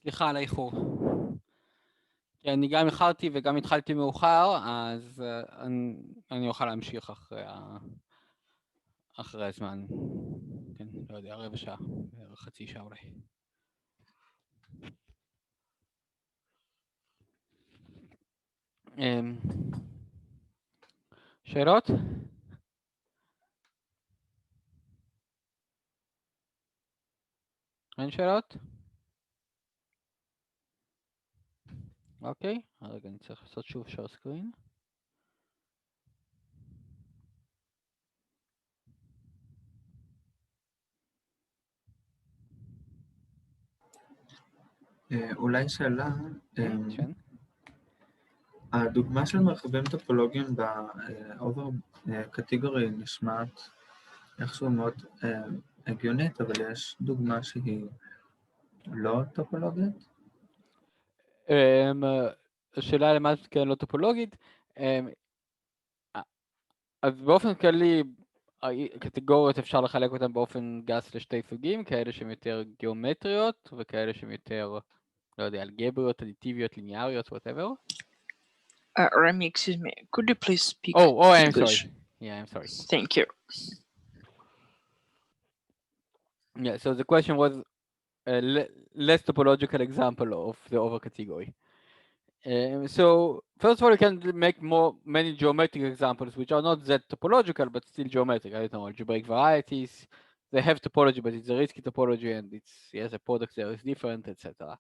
סליחה על האיחור. כי אני גם איחרתי וגם התחלתי מאוחר, אז אני אוכל להמשיך אחרי הזמן. כן, לא יודע, רבע שעה, חצי שעה אולי. שאלות? אין שאלות? אוקיי, רגע, אני צריך לעשות שוב share screen. אולי שאלה, כן. הדוגמה של מרחבים טופולוגיים ב-over category נשמעת איכשהו מאוד הגיונית, אבל יש דוגמה שהיא לא טופולוגית? השאלה למה זה כן לא טופולוגית. אז באופן כללי, קטגוריות אפשר לחלק אותן באופן גס לשתי סוגים, כאלה שהן יותר גיאומטריות וכאלה שהן יותר, לא יודע, אלגבריות, אדיטיביות, ליניאריות, whatever. Remy, excuse me. Could you please speak I'm English? sorry. Yeah, I'm sorry. Thank you. Yeah, so the question was a less topological example of the over category. So first of all, you can make many geometric examples which are not that topological but still geometric. I don't know, algebraic varieties. They have topology, but it's a risky topology, and it's a product there is different, etc.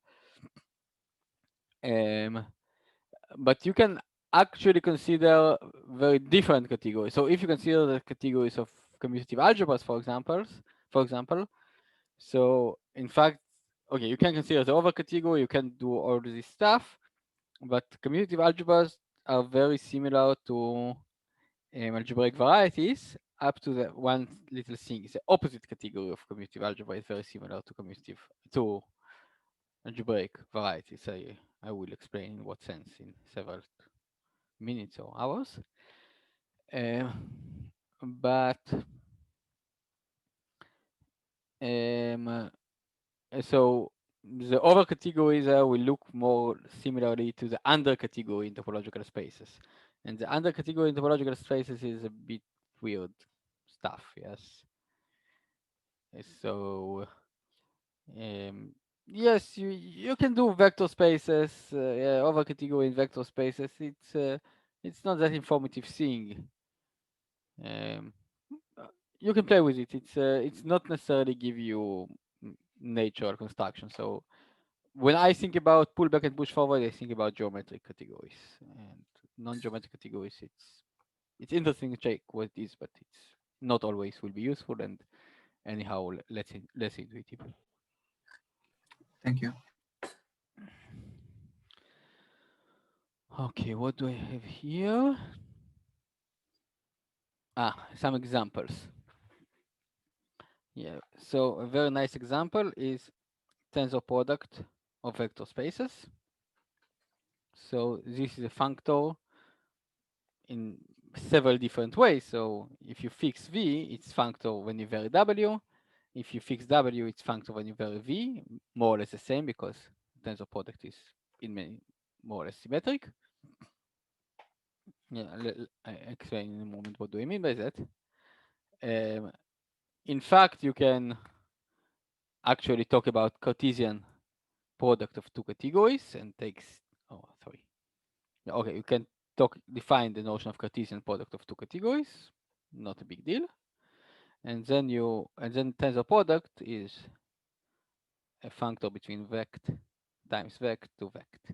But you can actually consider very different categories. So if you consider the categories of commutative algebras, for example, so in fact, okay, you can consider the over category. You can do all this stuff. But commutative algebras are very similar to algebraic varieties up to the one little thing. The opposite category of commutative algebra is very similar to algebraic varieties. I will explain in what sense in several minutes or hours. So the over category there will look more similarly to the under category in topological spaces. And the under category in topological spaces is a bit weird stuff, yes. So yes, you can do vector spaces, over category in vector spaces. It's not that informative thing. You can play with it. It's not necessarily give you natural construction. So when I think about pullback and push forward, I think about geometric categories, and non-geometric categories. It's interesting to check what it is, but it's not always will be useful, and anyhow less intuitive. Thank you. Okay, what do I have here? Some examples. Yeah, so a very nice example is tensor product of vector spaces. So this is a functor in several different ways. So if you fix V, it's functor when you vary W. If you fix W, it's functor when you vary V, more or less the same because tensor product is in many more or less symmetric. Yeah, I explain in a moment what do I mean by that. In fact, you can actually talk about Cartesian product of two categories and okay, you can define the notion of Cartesian product of two categories, not a big deal. And then tensor product is a functor between vect times vect to vect.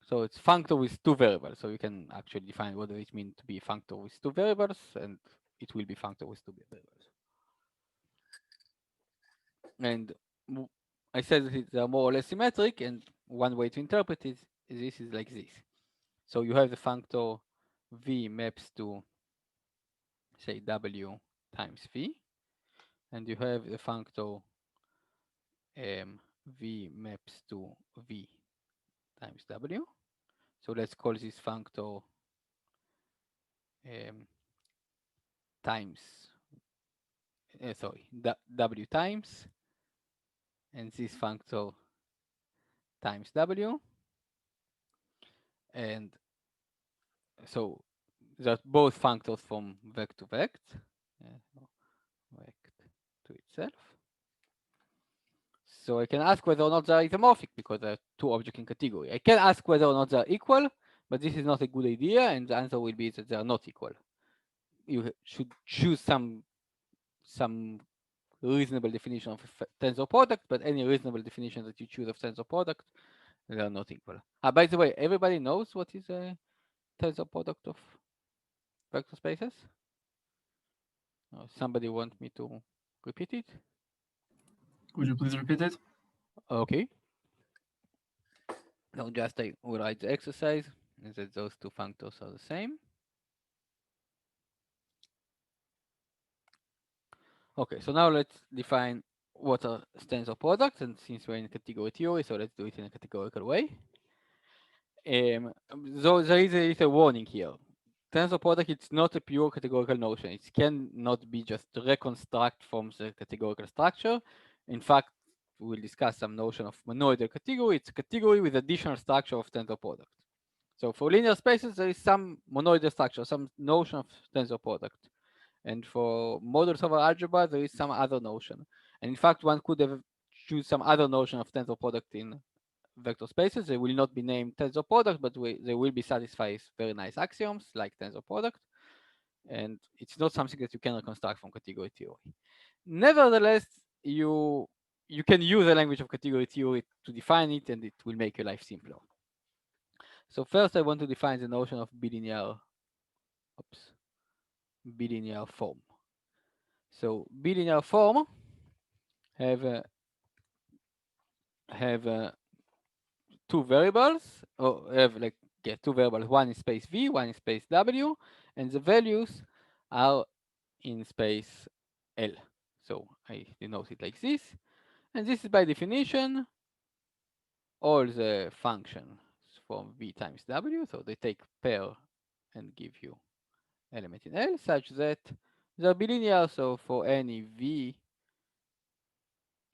So it's functor with two variables. So you can actually define what it means to be a functor with two variables, and it will be functor with two variables. And I said that they are more or less symmetric, and one way to interpret this is like this. So you have the functor V maps to, say, W times V, and you have the functor V maps to V times W. So let's call this functor times, W times, and this functor times W. And so they're both functors from vect to vect. Vect to itself. So I can ask whether or not they are isomorphic because there are two objects in category. I can ask whether or not they are equal, but this is not a good idea, and the answer will be that they are not equal. You should choose some reasonable definition of tensor product, but any reasonable definition that you choose of tensor product, they are not equal. By the way, everybody knows what is a tensor product of vector spaces? Somebody want me to repeat it? Could you please repeat it? Okay. Now just I will write the exercise, and that those two functors are the same. Okay, so now let's define what are tensor products, and since we're in category theory, so let's do it in a categorical way. So there is a little warning here. Tensor product, it's not a pure categorical notion. It cannot be just reconstruct from the categorical structure. In fact, we'll discuss some notion of monoidal category. It's a category with additional structure of tensor product. So for linear spaces, there is some monoidal structure, some notion of tensor product. And for models over algebra, there is some other notion. And in fact, one could have choose some other notion of tensor product in vector spaces. They will not be named tensor product, but they will be satisfied very nice axioms like tensor product. And it's not something that you can reconstruct from category theory. Nevertheless, you can use the language of category theory to define it, and it will make your life simpler. So first, I want to define the notion of bilinear form. So bilinear form have two variables, or have like two variables. One is space V, one is space W, and the values are in space L. So I denote it like this, and this is by definition all the functions from V times W. So they take pair and give you element in L, such that they're bilinear. So for any V,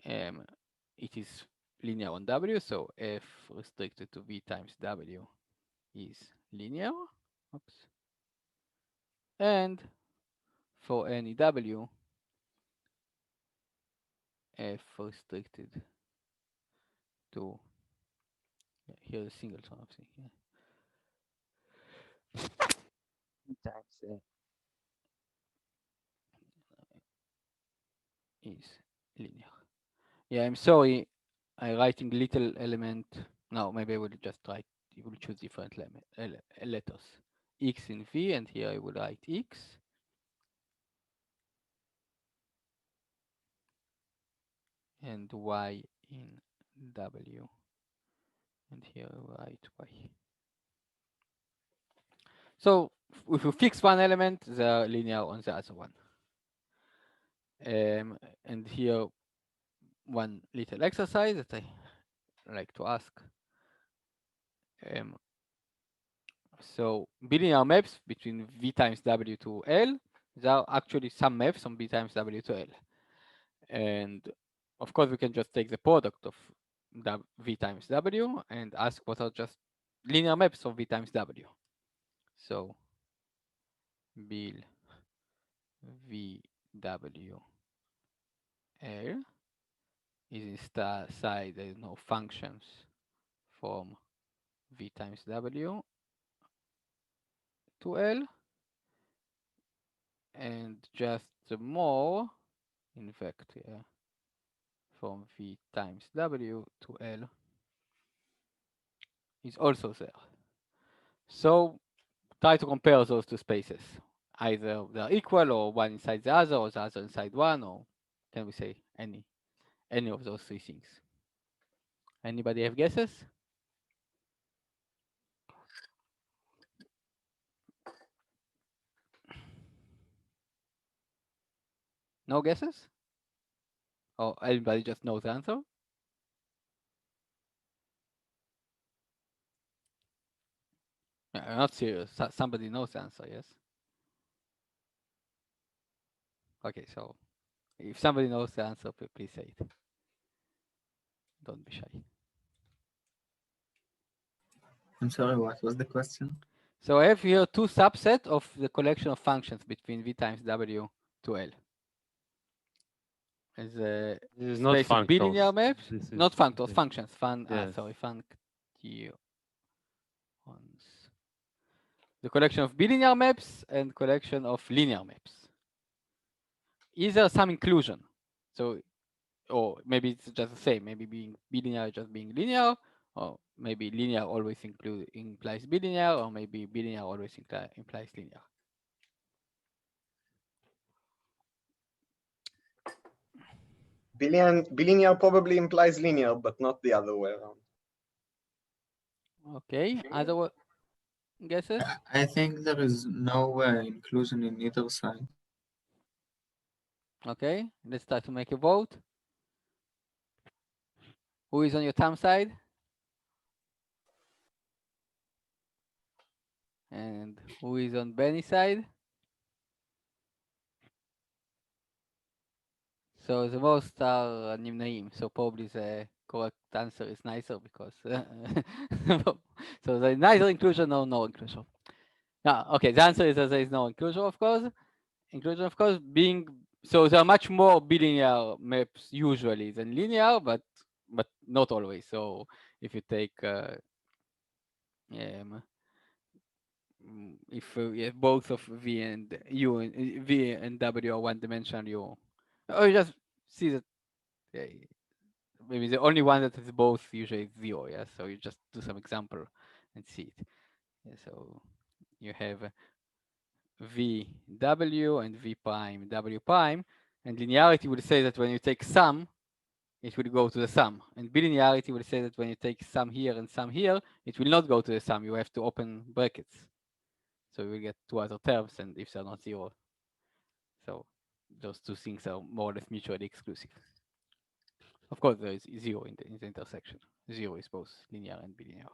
it is linear on W. So F restricted to V times W is linear. Oops. And for any W, F restricted to here the singleton of thing times is linear. Yeah, I'm sorry, I'm writing little element. No, maybe I will just write. You will choose different letters. X in V, and here I will write X. And Y in W. And here I will write Y. So if you fix one element, they're linear on the other one. And here one little exercise that I like to ask. So bilinear maps between V times W to L, there are actually some maps on V times W to L. And of course, we can just take the product of V times W and ask what are just linear maps of V times W. So bil V W L is inside, there is no functions from V times W to L, and just more in fact from V times W to L is also there. So try to compare those two spaces. Either they're equal, or one inside the other, or the other inside one, or can we say any of those three things? Anybody have guesses? No guesses? Or anybody just knows the answer? I'm not serious. Somebody knows the answer, yes? Okay, so if somebody knows the answer, please say it. Don't be shy. I'm sorry, what was the question? So I have here two subsets of the collection of functions between v times w to L. As a This is not space of bilinear functors. maps, This is not functors, okay. functions. Yes. Sorry, the collection of bilinear maps and collection of linear maps. Is there some inclusion? So, or maybe it's just the same. Maybe being bilinear just being linear, or maybe linear always implies bilinear, or maybe bilinear always implies linear. Bilinear probably implies linear, but not the other way around. Okay, other guesses? I think there is no inclusion in either side. Okay, let's try to make a vote. Who is on your thumb side? And who is on Benny's side? So the most are nimnaim. So probably the correct answer is nicer because so there is neither inclusion nor no inclusion. Okay, the answer is that there is no inclusion, of course. Inclusion, of course, being so there are much more bilinear maps usually than linear, but not always. So if you take if both of v and u and v and w are one dimensional, you just see that maybe the only one that is both usually is 0. Yeah, so you just do some example and see it. Yeah, so you have v w and v prime w prime, and linearity would say that when you take sum, it will go to the sum, and bilinearity will say that when you take sum here and sum here, it will not go to the sum. You have to open brackets, so you will get two other terms, and if they're not 0, so those two things are more or less mutually exclusive. Of course, there is 0 in the intersection. 0 is both linear and bilinear.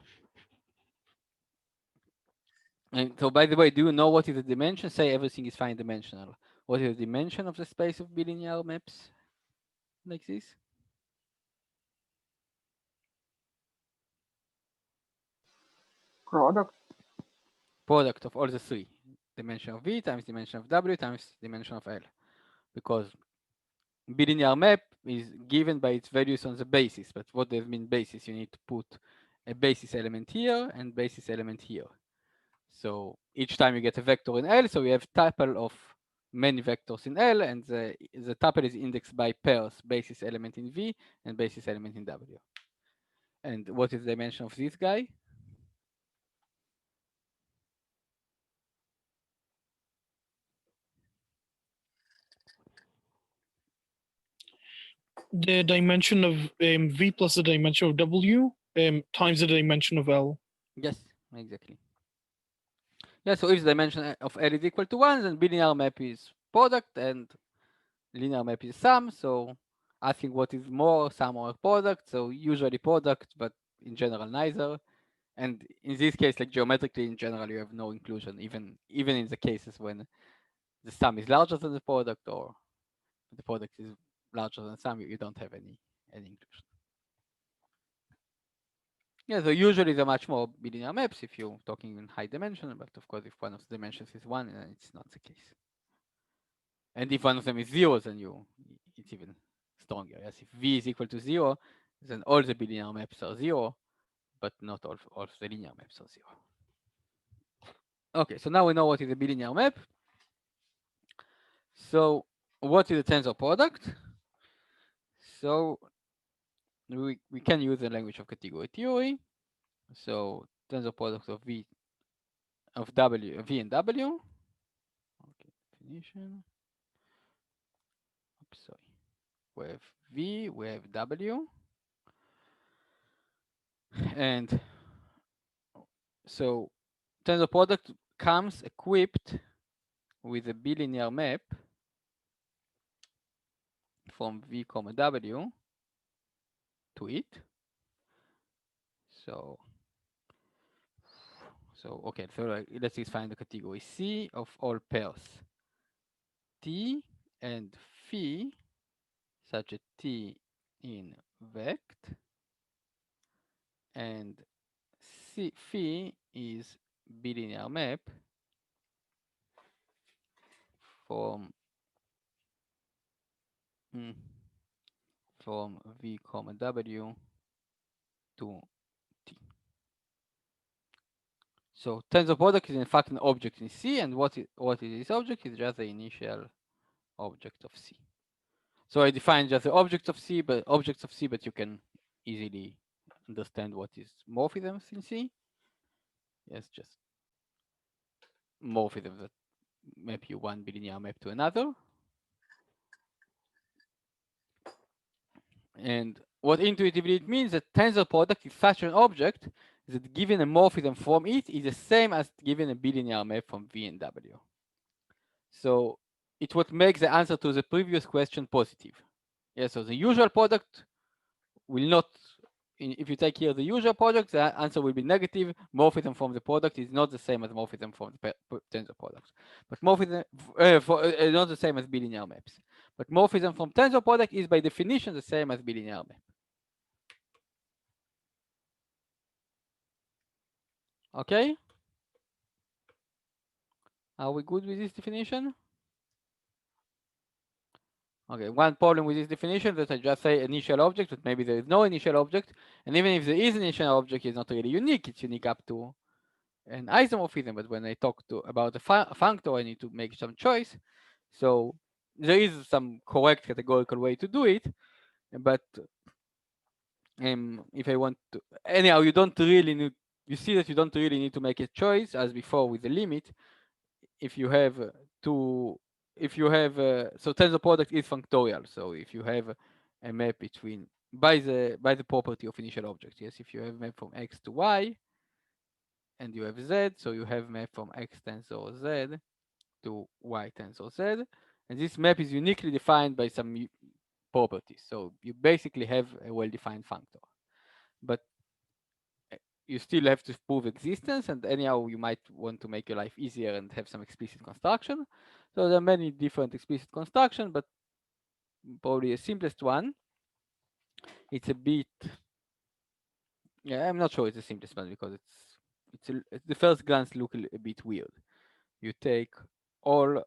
And so, by the way, do you know what is the dimension? Say everything is fine dimensional. What is the dimension of the space of bilinear maps like this? Product of all the three. Dimension of V times dimension of W times dimension of L. Because bilinear map is given by its values on the basis. But what does mean basis? You need to put a basis element here and basis element here. So each time you get a vector in L, so you have tuple of many vectors in L, and the tuple is indexed by pairs, basis element in V and basis element in W. And what is the dimension of this guy? The dimension of V plus the dimension of W times the dimension of L. Yes, exactly. Yeah, so if the dimension of L is equal to 1, then bilinear map is product and linear map is sum. So asking what is more, sum or product. So usually product, but in general neither. And in this case, like geometrically in general, you have no inclusion, even in the cases when the sum is larger than the product or the product is larger than sum, you don't have any inclusion. Yeah, so usually they're much more bilinear maps if you're talking in high dimension, but of course if one of the dimensions is 1, then it's not the case. And if one of them is 0, then it's even stronger. Yes, if V is equal to 0, then all the bilinear maps are 0, but not all of the linear maps are 0. Okay, so now we know what is a bilinear map. So what is a tensor product? So we can use the language of category theory. So tensor product of V and W. Okay, definition. Oops, sorry. We have V, we have W. And so tensor product comes equipped with a bilinear map from V comma W to it. So okay, so let's just find the category C of all pairs T and phi such a T in vect and phi is bilinear map from V comma W to T. So tensor product is in fact an object in C, and what is this object is just the initial object of C. So I define just the objects of C, but you can easily understand what is morphisms in C. Yes, just morphisms that map you one bilinear map to another. And what intuitively it means that tensor product is such an object that given a morphism from it is the same as given a bilinear map from V and W. So it's what makes the answer to the previous question positive. Yeah, so the usual product will not, if you take here the usual product, the answer will be negative. Morphism from the product is not the same as morphism from the tensor product. But morphism, not the same as bilinear maps. But morphism from tensor product is by definition the same as bilinear map. Okay? Are we good with this definition? Okay, one problem with this definition that I just say initial object, but maybe there is no initial object. And even if there is an initial object, it's not really unique. It's unique up to an isomorphism. But when I talk about the functor, I need to make some choice. So there is some correct categorical way to do it. But if I want to, anyhow, you don't really need, you see that you don't really need to make a choice as before with the limit. If you have so tensor product is functorial. So if you have a map between by the property of initial object, yes, if you have map from X to Y and you have Z, so you have map from X tensor Z to Y tensor Z, and this map is uniquely defined by some properties. So you basically have a well-defined functor, but you still have to prove existence, and anyhow you might want to make your life easier and have some explicit construction. So there are many different explicit constructions, but probably the simplest one, it's a bit, yeah, I'm not sure it's the simplest one because it's the first glance look a bit weird. You take all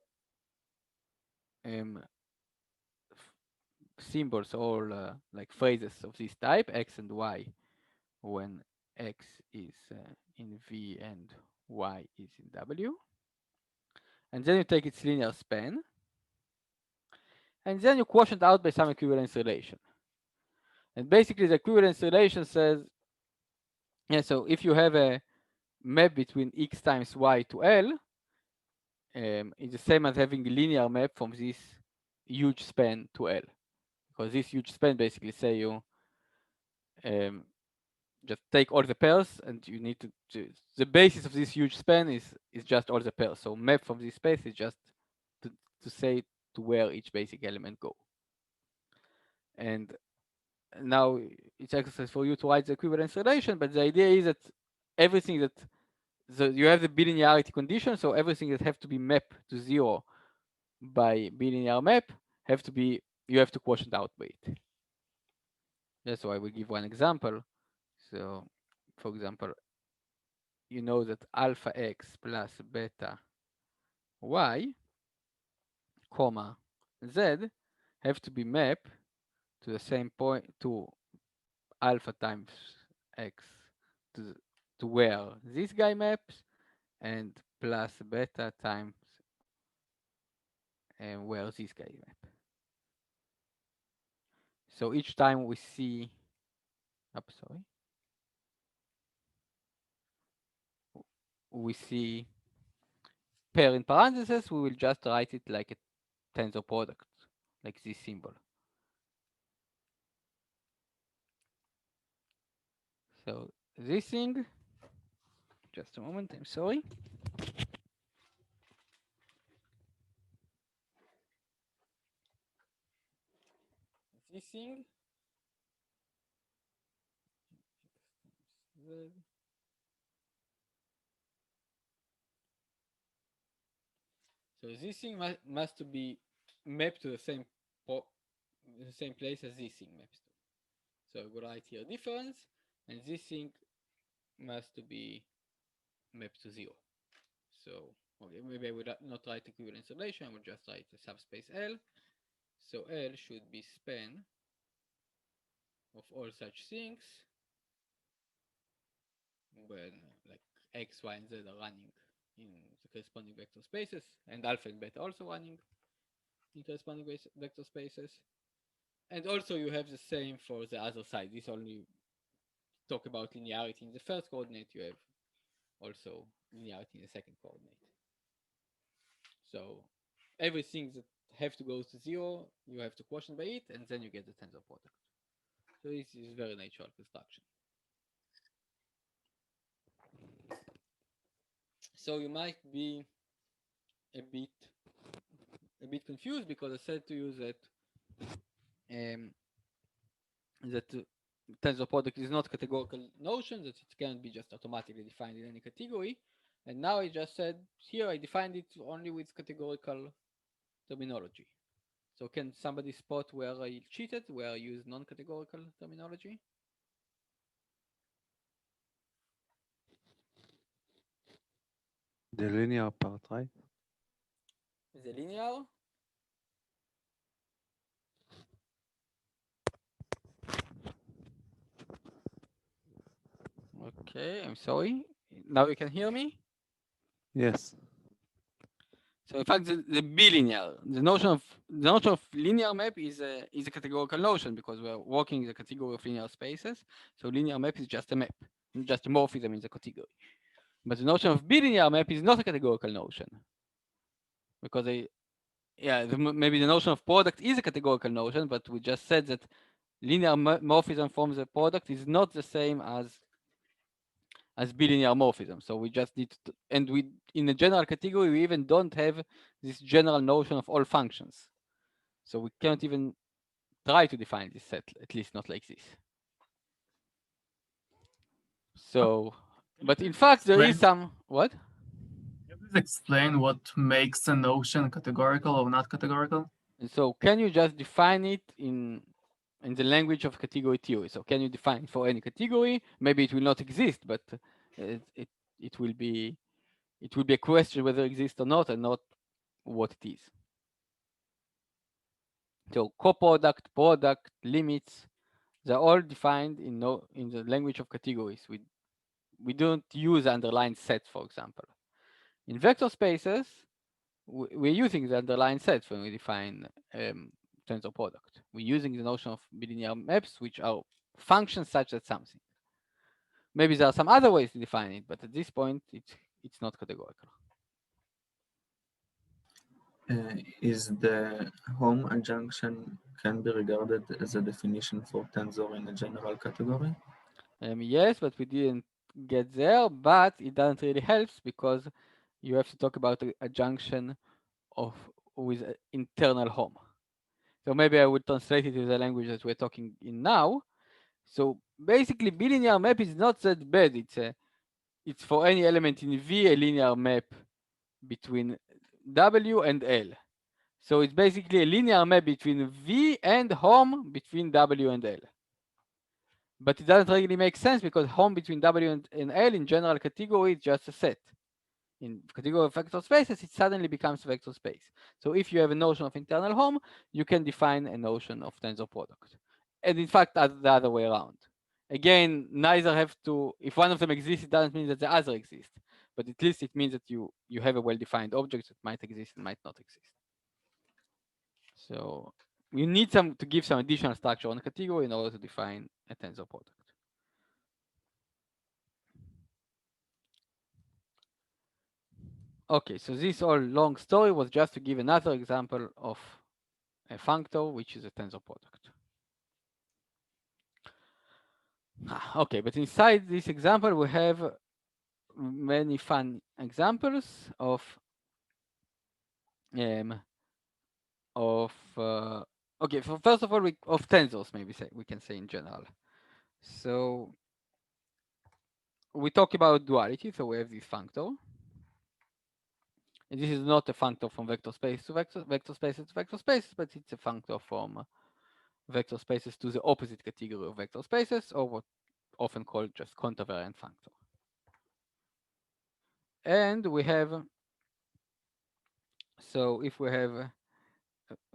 symbols, all like phrases of this type, X and Y, when X is in V and Y is in W. And then you take its linear span, and then you quotient out by some equivalence relation. And basically the equivalence relation says, yeah, so if you have a map between X times Y to L, it's the same as having a linear map from this huge span to L. Because this huge span basically say you just take all the pairs, and you need to the basis of this huge span is just all the pairs. So map from this space is just to say to where each basic element go. And now it's exercise for you to write the equivalence relation, but the idea is that everything that you have the bilinearity condition, so everything that have to be mapped to 0 by bilinear map you have to quotient out by it. That's why we give one example. So for example, you know that alpha x plus beta y, comma z have to be mapped to the same point, to alpha times x to where this guy maps, and plus beta times where this guy map. So each time we see, we see pair in parentheses, we will just write it like a tensor product, like this symbol. So this thing, just a moment, I'm sorry. This thing, so this thing must be mapped to the same place as this thing maps to. So I will write here difference, and this thing must to be mapped to 0. So okay, maybe I would not write equivalence relation, I would just write a subspace L. So L should be span of all such things when like X, Y, and Z are running in the corresponding vector spaces, and alpha and beta also running in corresponding vector spaces. And also you have the same for the other side. This only talk about linearity in the first coordinate. You have also linearity in the second coordinate. So everything that have to go to 0, you have to quotient by it, and then you get the tensor product. So this is very natural construction. So you might be a bit confused because I said to you that tensor product is not categorical notion, that it can be just automatically defined in any category. And now I just said here I defined it only with categorical terminology. So can somebody spot where I cheated, where I used non-categorical terminology? The linear part, right? The linear. Okay, I'm sorry. Now you can hear me? Yes. So in fact, the bilinear, the notion of linear map is a categorical notion because we're working in the category of linear spaces. So linear map is just a map, just a morphism in the category. But the notion of bilinear map is not a categorical notion because maybe the notion of product is a categorical notion, but we just said that linear morphism from the product is not the same as bilinear morphism. So we just need to, and we in a general category we even don't have this general notion of all functions. So we can't even try to define this set, at least not like this. So, but in fact there is some what? Can you please explain what makes a notion categorical or not categorical? And so can you just define it in the language of category theory? So can you define it for any category? Maybe it will not exist, but it will be a question whether it exists or not, and not what it is. So coproduct, product, limits, they're all defined in the language of categories. We don't use underlined sets, for example. In vector spaces, we're using the underlined sets when we define tensor product. We're using the notion of bilinear maps, which are functions such as something. Maybe there are some other ways to define it, but at this point, it's not categorical. Is the home adjunction can be regarded as a definition for tensor in a general category? Yes, but we didn't get there, but it doesn't really help because you have to talk about a adjunction with internal home. So maybe I would translate it to the language that we're talking in now. So basically, bilinear map is not that bad. It's for any element in V a linear map between W and L. So it's basically a linear map between V and home between W and L. But it doesn't really make sense because home between W and L in general category is just a set. In category of vector spaces, it suddenly becomes a vector space. So if you have a notion of internal home, you can define a notion of tensor product. And in fact, the other way around. Again, neither have to, if one of them exists, it doesn't mean that the other exists. But at least it means that you have a well-defined object that might exist and might not exist. So you need to give some additional structure on a category in order to define a tensor product. Okay, so this whole long story was just to give another example of a functor, which is a tensor product. Okay, but inside this example, we have many fun examples of okay, first of all, of tensors, maybe we can say in general. So we talk about duality, so we have this functor. And this is not a functor from vector space to vector spaces to vector spaces, but it's a functor from vector spaces to the opposite category of vector spaces, or what often called just contravariant functor. And we have, so if we have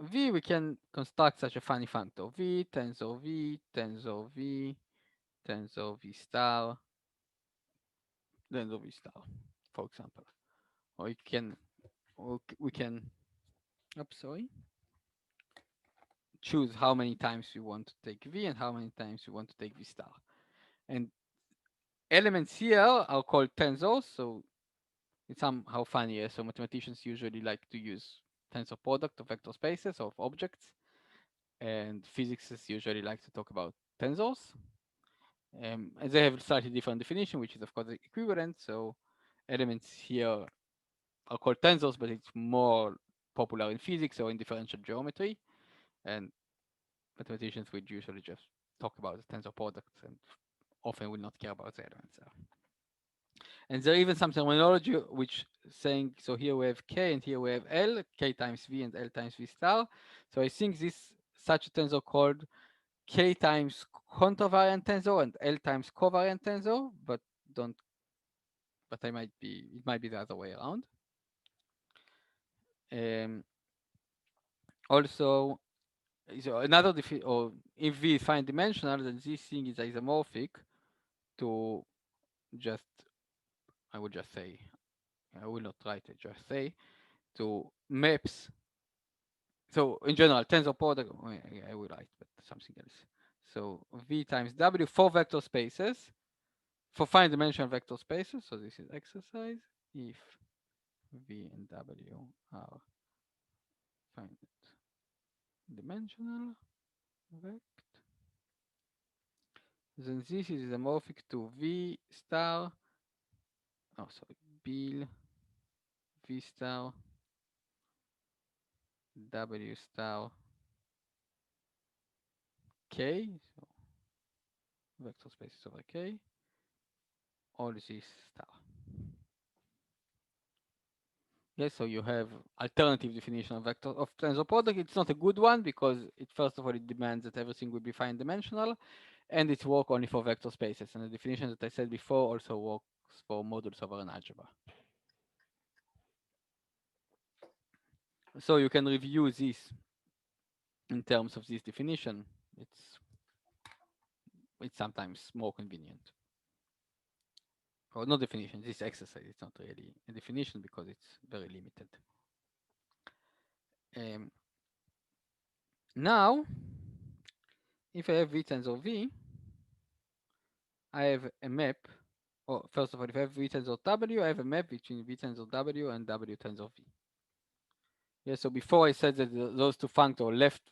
V, we can construct such a funny functor. V, tensor V, tensor V, tensor V star, tensor V star, for example. Or we can, oops, sorry, choose how many times we want to take V and how many times we want to take V star. And elements here are called tensors, so it's somehow funnier. So mathematicians usually like to use tensor product of vector spaces of objects, and physicists usually like to talk about tensors. And they have a slightly different definition, which is of course equivalent. So elements here are called tensors, but it's more popular in physics or in differential geometry. And mathematicians would usually just talk about the tensor products and often will not care about the elements. And there are even some terminology which saying, so here we have K and here we have L, K times V and L times V star. So I think this such a tensor called K times contravariant tensor and L times covariant tensor, but it might be the other way around. Also, so another or if V is fine dimensional, then this thing is isomorphic to just, I will just say, I will not write it, just say, to maps. So in general, tensor product, I will write, but something else. So V times W for vector spaces, for fine dimensional vector spaces. So this is exercise. If V and W are fine dimensional vect, then this is isomorphic to V star, oh sorry, Bill, V star, W star, K, so vector spaces over K, all this star. Yes, so you have alternative definition of vector of tensor product. It's not a good one because it first of all it demands that everything will be fine dimensional, and it works only for vector spaces. And the definition that I said before also works for modules over an algebra. So you can review this in terms of this definition. It's sometimes more convenient. Or not definition, this exercise, it's not really a definition because it's very limited. Now, if I have V tensor V, I have a map. Or first of all, if I have V tensor W, I have a map between V tensor W and W tensor V. Yeah, so before I said that those two functors, left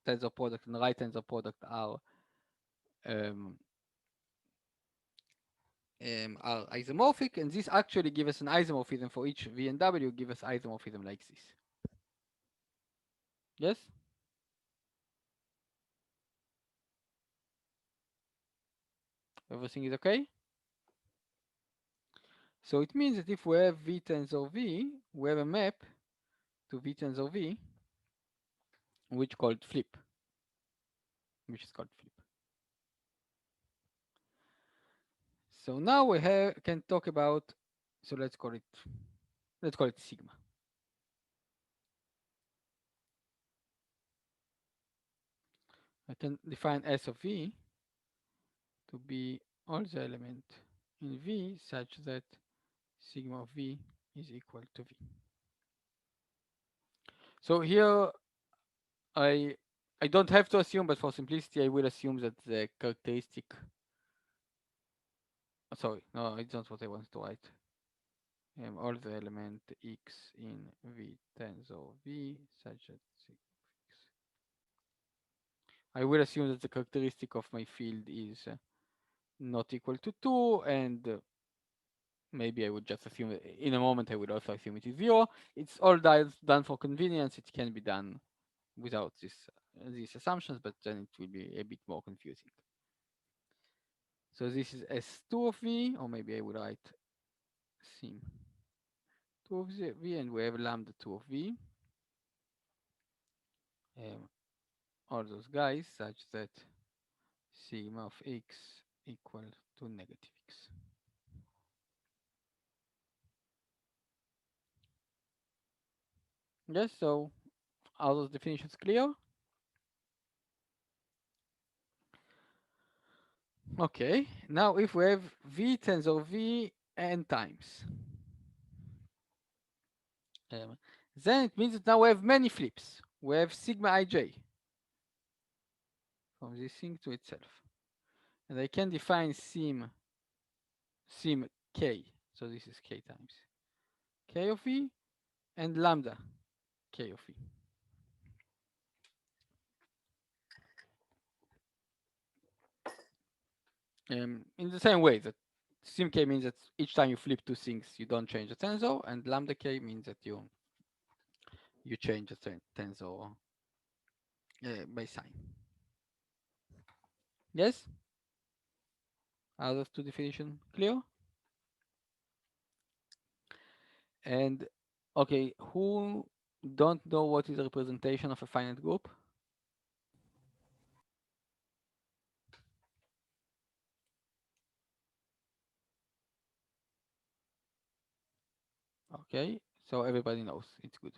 tensor product and right tensor product, are isomorphic, and this actually gives us an isomorphism for each V and W, give us isomorphism like this. Yes? Everything is okay? So it means that if we have V tensor V, we have a map to V tensor V, which is called flip. So now we can talk about, so let's call it sigma. I can define S of V to be all the element in V such that sigma of V is equal to V. So here I don't have to assume, but for simplicity I will assume that the characteristic, sorry, no, it's not what I want to write. All the element X in V tensor V such that sigma of X. I will assume that the characteristic of my field is not equal to 2, and maybe I would just assume, in a moment I would also assume it is 0. It's all done for convenience. It can be done without these assumptions, but then it will be a bit more confusing. So this is S2 of V, or maybe I would write sim 2 of V, and we have lambda 2 of V. All those guys such that sigma of X equal to negative X. Yes, so are those definitions clear? Okay, now if we have V tensor V n times, then it means that now we have many flips. We have sigma ij from this thing to itself. And I can define sim k. So this is k times k of v and lambda k of v. In the same way that sim k means that each time you flip two things, you don't change the tensor, and lambda k means that you change the tensor by sign. Yes? Are those two definitions clear? And okay, who don't know what is a representation of a finite group? Okay, so everybody knows, it's good.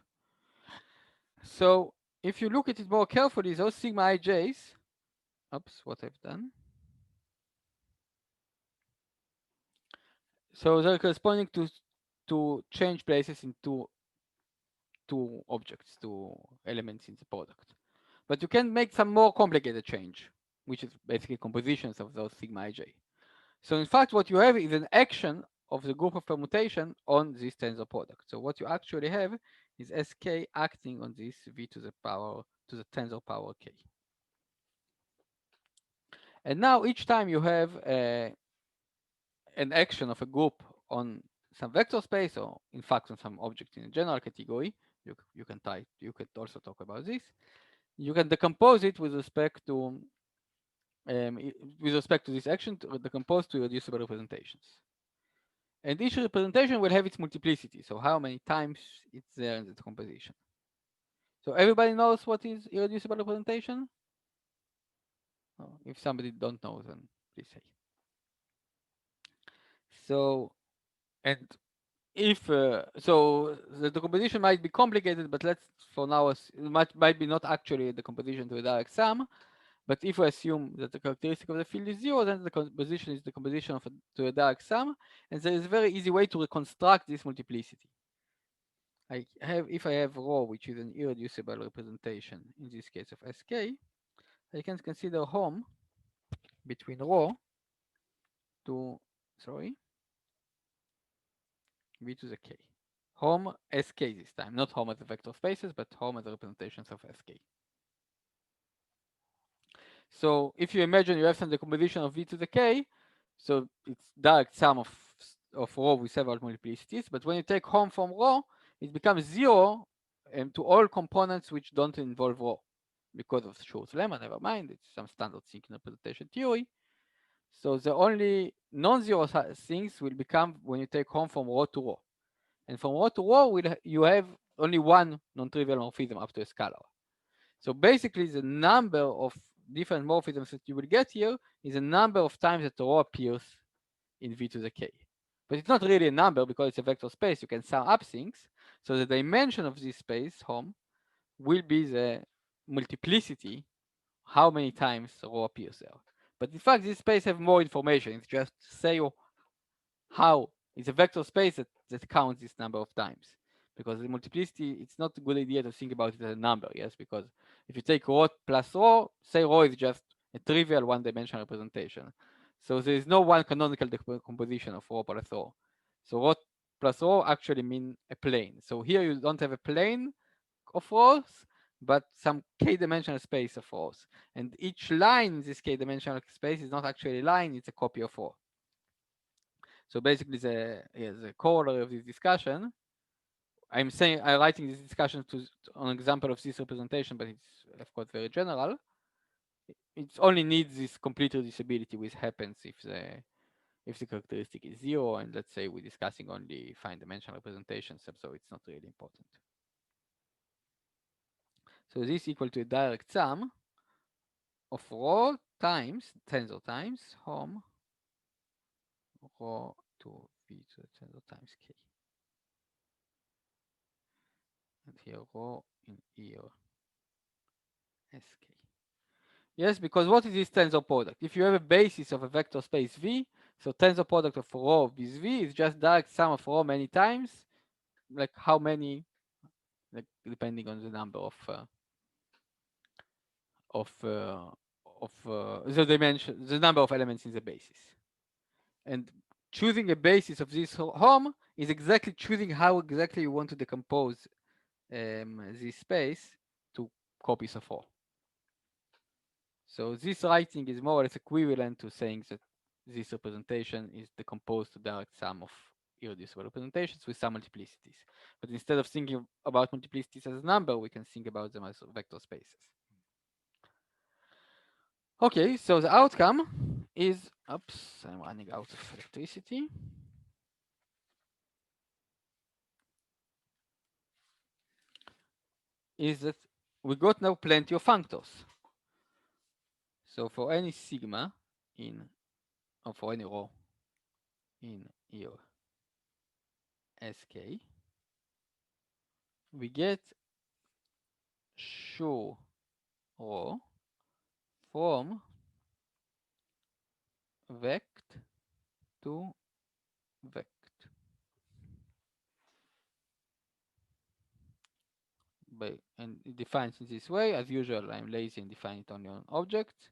So if you look at it more carefully, those sigma ij's, oops, what I've done. So they're corresponding to change places in two objects, two elements in the product. But you can make some more complicated change, which is basically compositions of those sigma ij. So in fact, what you have is an action of the group of permutation on this tensor product. So what you actually have is sk acting on this v to the tensor power k. And now each time you have an action of a group on some vector space, or in fact on some object in a general category, you can also talk about this. You can decompose it with respect to this action, to decompose to irreducible representations. And each representation will have its multiplicity, so how many times it's there in the decomposition. So everybody knows what is irreducible representation? Oh, if somebody don't know, then please say. So, and if so, the decomposition might be complicated, but let's for now it might be not actually a decomposition to a direct sum. But if we assume that the characteristic of the field is 0, then the decomposition is the decomposition to a direct sum, and there is a very easy way to reconstruct this multiplicity. If I have rho, which is an irreducible representation in this case of sk, I can consider hom between rho to v to the k. Hom sk this time, not hom as the vector spaces, but hom as the representations of sk. So if you imagine you have some decomposition of v to the k, so it's direct sum of rho with several multiplicities, but when you take hom from rho, it becomes 0 to all components which don't involve rho. Because of Schur's lemma, never mind, it's some standard thing in representation theory. So the only non-zero things will become when you take hom from rho to rho. And from rho to rho, you have only one non-trivial morphism up to a scalar. So basically, the number of different morphisms that you will get here is a number of times that rho appears in v to the k. But it's not really a number because it's a vector space. You can sum up things. So the dimension of this space, hom, will be the multiplicity, how many times rho appears there. But in fact, this space have more information. It's just say how it's a vector space that counts this number of times. Because the multiplicity, it's not a good idea to think about it as a number, yes? Because if you take rho plus rho, say rho is just a trivial one-dimensional representation. So there is no one canonical decomposition of rho plus rho. So rho plus rho actually mean a plane. So here you don't have a plane of rows, but some k-dimensional space of rows. And each line in this k-dimensional space is not actually a line, it's a copy of rho. So basically the corollary of this discussion, I'm writing this discussion on an example of this representation, but it's of course very general. It only needs this complete reducibility, which happens if the characteristic is 0, and let's say we're discussing only fine dimensional representations, so it's not really important. So this equal to a direct sum of rho times tensor times hom rho to v to the tensor times k. and here rho in here sk. Yes, because what is this tensor product? If you have a basis of a vector space V, so tensor product of rho with V is just direct sum of rho many times, like how many, like depending on the number of the dimension, the number of elements in the basis. And choosing a basis of this home is exactly choosing how exactly you want to decompose this space to copies of rho. So this writing is more or less equivalent to saying that this representation is decomposed to direct sum of irreducible representations with some multiplicities. But instead of thinking about multiplicities as a number, we can think about them as vector spaces. Okay, so the outcome is, oops, I'm running out of electricity. Is that we got now plenty of functors. So for any sigma in, or for any rho in here sk, we get sure rho from vect to vect. And it defines in this way. As usual, I'm lazy and define it only on objects.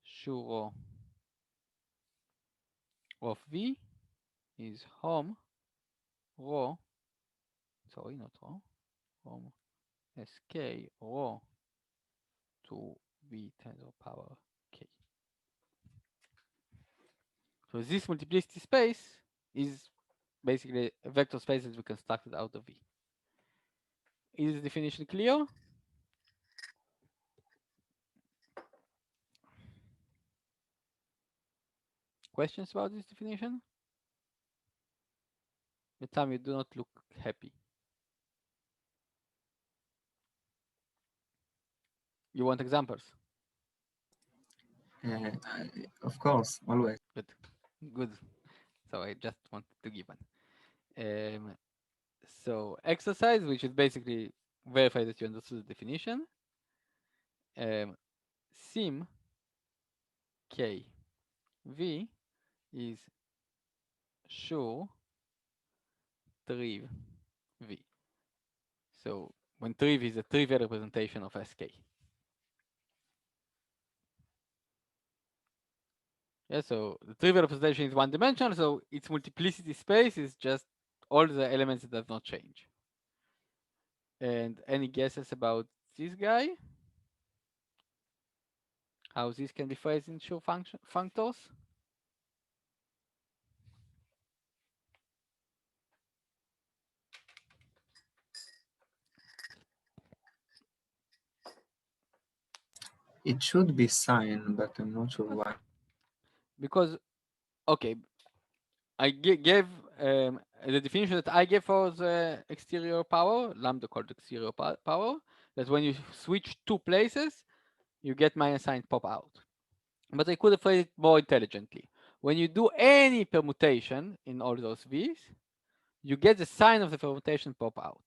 Sure rho of V is home rho, sorry, not rho, home sk rho to V tensor power k. So this multiplicity space is basically a vector space that we constructed out of V. Is the definition clear? Questions about this definition? The time you do not look happy. You want examples? Of course, always. Good, good. So I just wanted to give one. So exercise, which is basically verify that you understood the definition. Sim k v is sure triv v. So when triv is a trivial representation of sk. Yeah, so the trivial representation is one dimensional, so its multiplicity space is just all the elements that does not change. And any guesses about this guy? How this can be phrased in sure functors? It should be sine, but I'm not sure why. Because, okay, I gave the definition that I gave for the exterior power, lambda called exterior power, that when you switch two places, you get minus sign pop out. But I could have phrased it more intelligently. When you do any permutation in all those V's, you get the sign of the permutation pop out.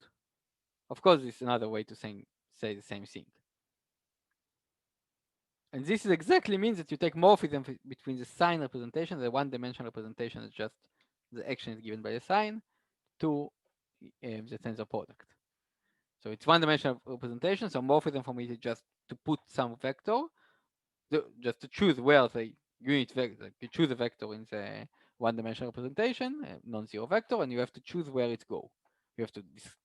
Of course, it's another way to say the same thing. And this is exactly means that you take morphism between the sign representation, the one-dimensional representation is just the action is given by the sign, to the tensor product. So it's one-dimensional representation, so morphism for me is just to put some vector, just to choose where the unit vector, you choose a vector in the one-dimensional representation, a non-zero vector, and you have to choose where it go. You have to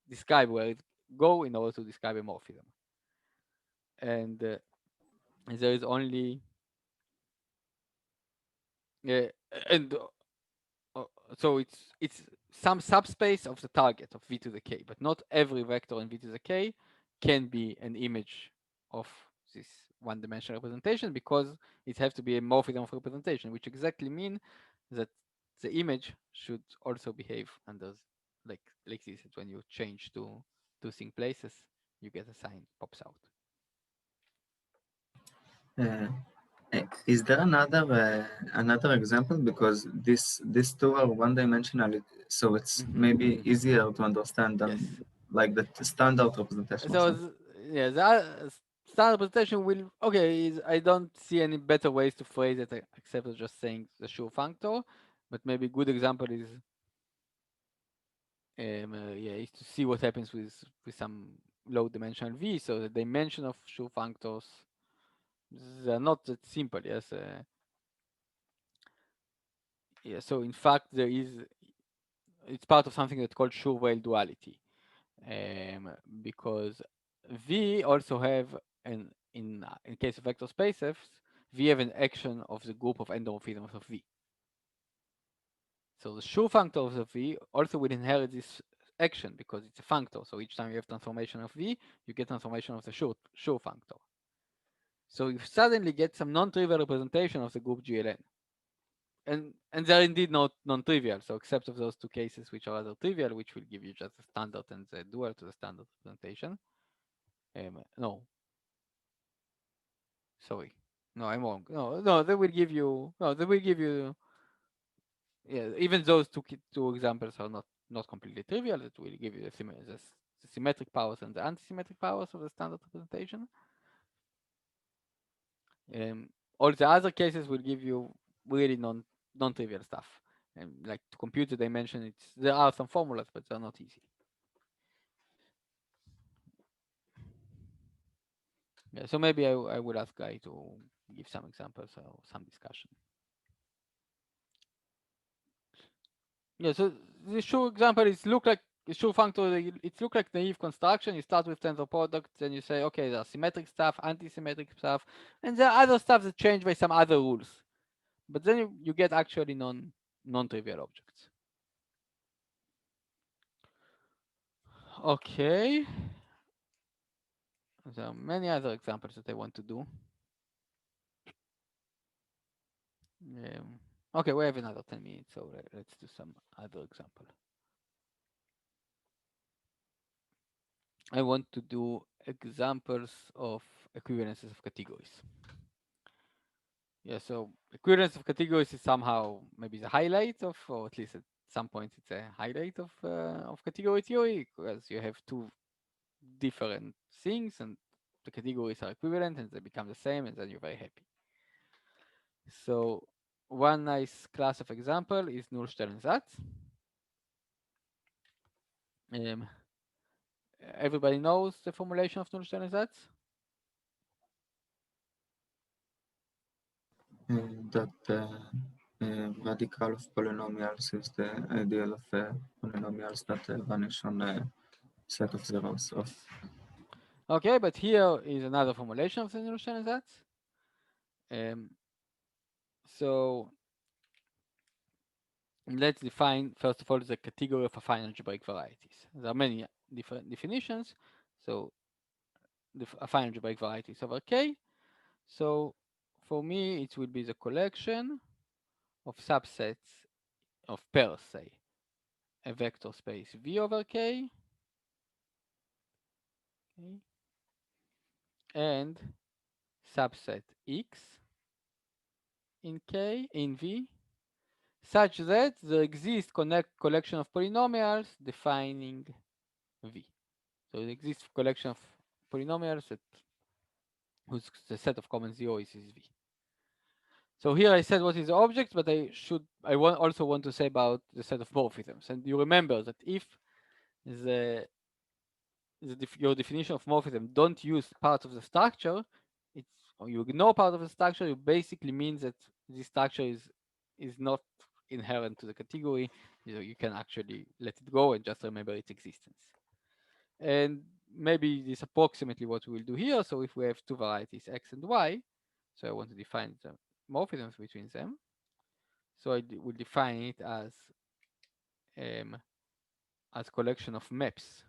describe where it go in order to describe a morphism. And there is only so it's some subspace of the target of v to the k, but not every vector in v to the k can be an image of this one-dimensional representation, because it has to be a morphism of representation, which exactly mean that the image should also behave under like this. When you change to two sync places, you get a sign pops out. Is there another example? Because these two are one-dimensional, so it's maybe easier to understand than. Yes. like the standard representation. So yeah, the standard representation will I don't see any better ways to phrase it except for just saying the Schur functor, but maybe a good example is is to see what happens with some low dimensional V. So the dimension of Schur functors, they're not that simple. Yes. Yeah. So in fact, it's part of something that's called Schur-Weil duality, because V also have in case of vector spaces, V have an action of the group of endomorphisms of V. So the Schur functor of the V also will inherit this action because it's a functor. So each time you have transformation of V, you get transformation of the Schur functor. So you suddenly get some non-trivial representation of the group GLN. And they're indeed not non-trivial. So except of those two cases which are rather trivial, which will give you just the standard and the dual to the standard representation. No. Sorry. No, I'm wrong. No, they will give you. No, they will give you. Yeah, even those two examples are not completely trivial. It will give you the symmetric powers and the anti-symmetric powers of the standard representation. All the other cases will give you really non-trivial stuff. And like to compute the dimension, there are some formulas, but they're not easy. Yeah, so maybe I would ask Guy to give some examples or some discussion. Yeah, so the Schur example is look like Schur functor. It look like naive construction. You start with tensor product, then you say, okay, there's symmetric stuff, anti-symmetric stuff, and there are other stuff that change by some other rules. But then you get actually non-trivial objects. Okay. There are many other examples that I want to do. Okay, we have another 10 minutes, so let's do some other example. I want to do examples of equivalences of categories. Yeah, so equivalence of categories is somehow maybe the highlight of, or at least at some point it's a highlight of category theory, because you have two different things and the categories are equivalent and they become the same, and then you're very happy. So one nice class of example is Nullstellensatz. Everybody knows the formulation of Nullstellensatz? That radical of polynomials is the ideal of polynomials that vanish on a set of zeros of. Okay, but here is another formulation of the Nullstellensatz. So let's define, first of all, the category of affine algebraic varieties. There are many different definitions. So the affine algebraic varieties over K. So for me, it will be the collection of subsets of pairs, say, a vector space V over K, okay, and subset X in K, in V, such that there exists collection of polynomials defining V. So there exists collection of polynomials that whose the set of common zeros is V. So here I said what is the object, but I also want to say about the set of morphisms. And you remember that if your definition of morphism don't use part of the structure, or you ignore part of the structure, it basically means that this structure is not inherent to the category. You can actually let it go and just remember its existence. And maybe this is approximately what we will do here. So if we have two varieties X and Y, so I want to define the morphisms between them. So I will define it as collection of maps.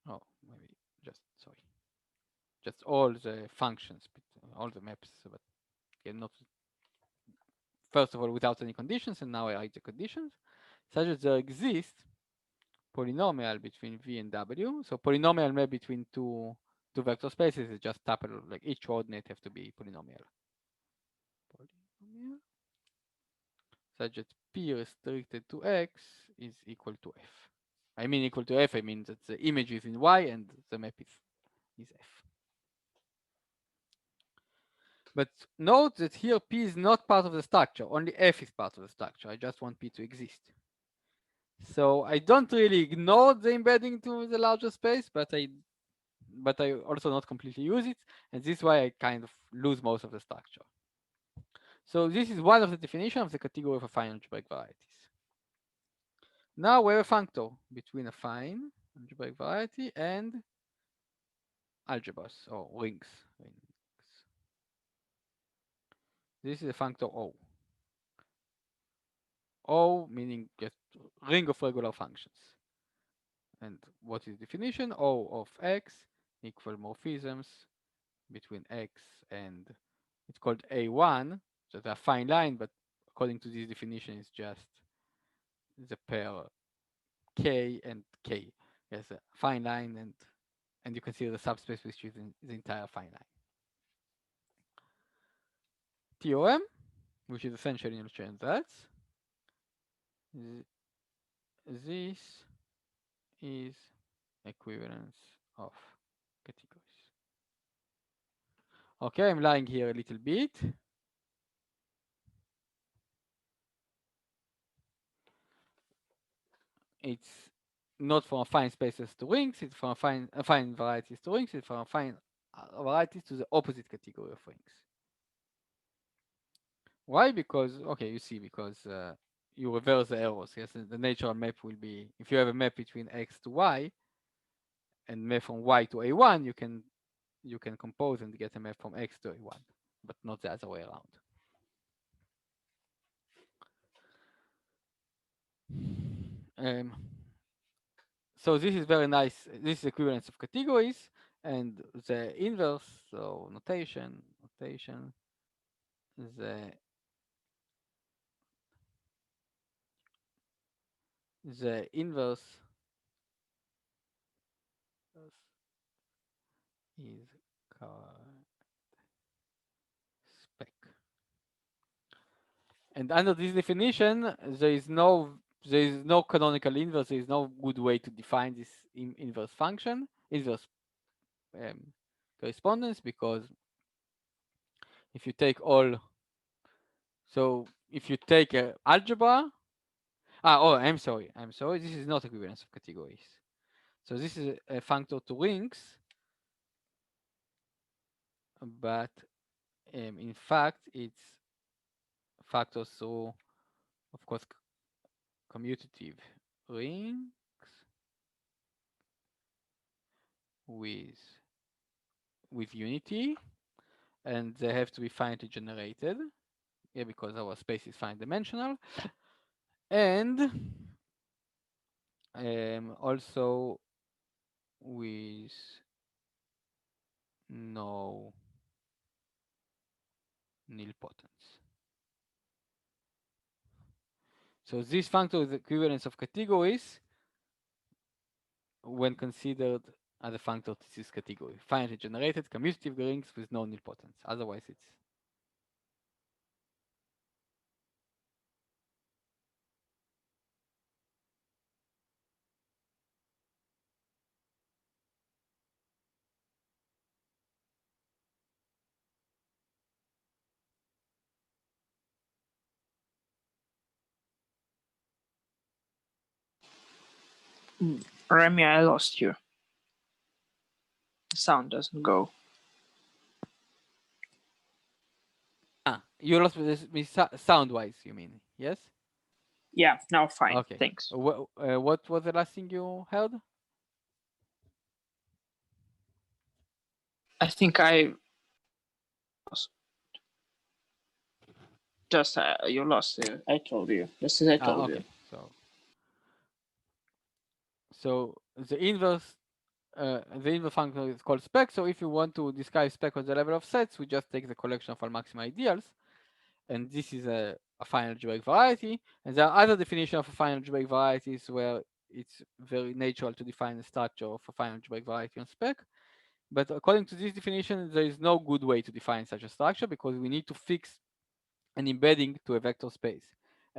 Oh, maybe just all the functions, all the maps, but not first of all without any conditions, and now I write the conditions, such that there exists polynomial between V and W. So polynomial map between two vector spaces is just tuple, like each coordinate have to be polynomial. such that P restricted to X is equal to F. I mean equal to F, I mean that the image is in Y and the map is F. But note that here P is not part of the structure, only F is part of the structure. I just want P to exist. So I don't really ignore the embedding to the larger space, but I also not completely use it, and this is why I kind of lose most of the structure. So this is one of the definitions of the category of affine algebraic varieties. Now we have a functor between affine algebraic variety and algebras or rings. This is a functor O. O meaning just ring of regular functions. And what is definition? O of X equal morphisms between X and, it's called A1, so the affine line, but according to this definition, it's just the pair K and K. There's a affine line, and you consider the subspace which is in the entire affine line. TOM, which is essentially in chain that this is equivalence of categories. Okay, I'm lying here a little bit. It's not from affine spaces to rings, it's from affine varieties to rings, it's from affine varieties to the opposite category of rings. Why? Because, okay, you see, because you reverse the errors. Yes, the natural map will be, if you have a map between X to Y and map from Y to A1, you can compose and get a map from X to A1, but not the other way around. So this is very nice. This is equivalence of categories, and the inverse, so notation, the inverse is spec. And under this definition, there is no canonical inverse. There is no good way to define this inverse function, inverse correspondence, because if you take all, so if you take an algebra, I'm sorry, this is not equivalence of categories. So this is a functor to rings, but in fact, it's factors through, of course, commutative rings with unity, and they have to be finitely generated, yeah, because our space is finite dimensional, and also with no nilpotence. So this functor is the equivalence of categories when considered as a functor to this category. Finitely generated commutative rings with no nilpotence. Otherwise, it's Remy, I lost you. The sound doesn't go. you lost me sound-wise, you mean? Yes? Yeah, now fine. Okay. Thanks. What was the last thing you heard? I think I just you lost it. I told you. Just as I told you. So the inverse function is called spec. So if you want to describe spec on the level of sets, we just take the collection of all maxima ideals, and this is a affine algebraic variety. And there are other definitions of affine algebraic varieties where it's very natural to define the structure of a affine algebraic variety on spec. But according to this definition, there is no good way to define such a structure because we need to fix an embedding to a vector space.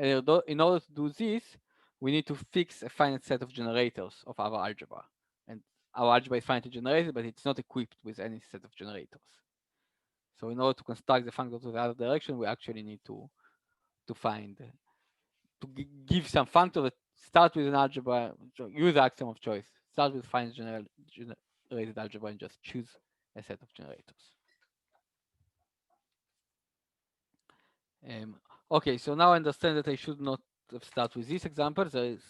in order to do this, we need to fix a finite set of generators of our algebra. And our algebra is finitely generated, but it's not equipped with any set of generators. So in order to construct the functors of the other direction, we actually need to give some functor that start with an algebra, use the axiom of choice, start with finite generated algebra and just choose a set of generators. Okay, so now I understand that I should not start with this example. There is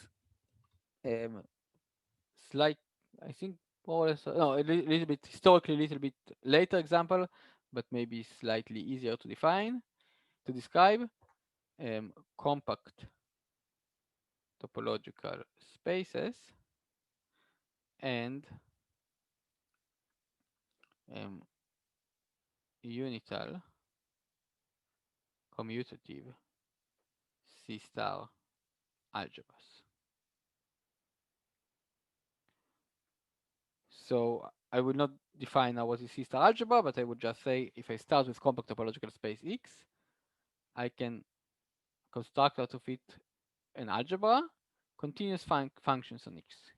slight, I think, more or less, no, a little bit historically, a little bit later example, but maybe slightly easier to describe. Compact topological spaces and unital commutative C-star algebras. So I will not define now what is C-star algebra, but I would just say if I start with compact topological space X, I can construct out of it an algebra, continuous functions on X.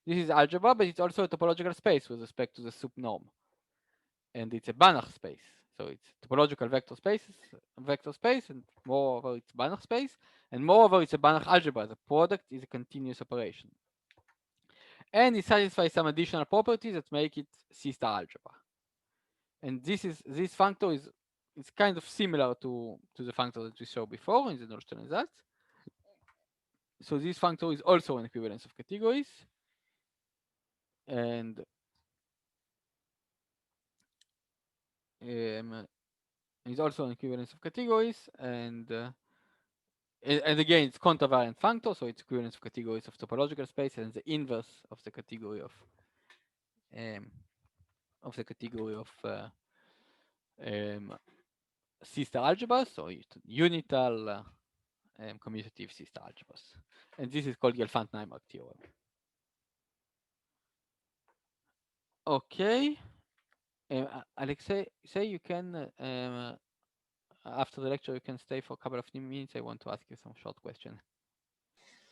This is algebra, but it's also a topological space with respect to the sup norm. And it's a Banach space. So it's topological vector space, and moreover it's Banach space, and moreover it's a Banach algebra. The product is a continuous operation. And it satisfies some additional properties that make it C-star algebra. And this functor is kind of similar to the functor that we saw before in the Nullstein results. So this functor is also an equivalence of categories. And it's also an equivalence of categories, and again it's contravariant functor, so it's equivalence of categories of topological space and the inverse of the category of C-star algebras, so unital commutative C-star algebras, and this is called Gelfand-Naimark theorem. Okay, Alexei, say you can after the lecture you can stay for a couple of minutes. I want to ask you some short questions.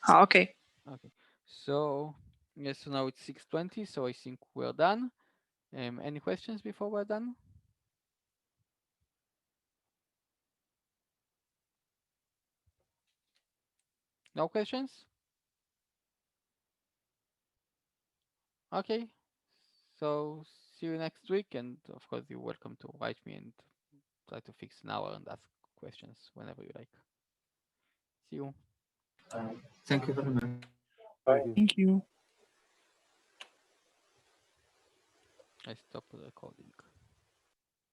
Okay. Okay, so yes, so now it's 6:20, so I think we're done. Any questions before we're done? No questions? Okay, so see you next week, and of course you're welcome to write me and try to fix an hour and ask questions whenever you like. See you. Thank you very much. Thank you. I stop the recording.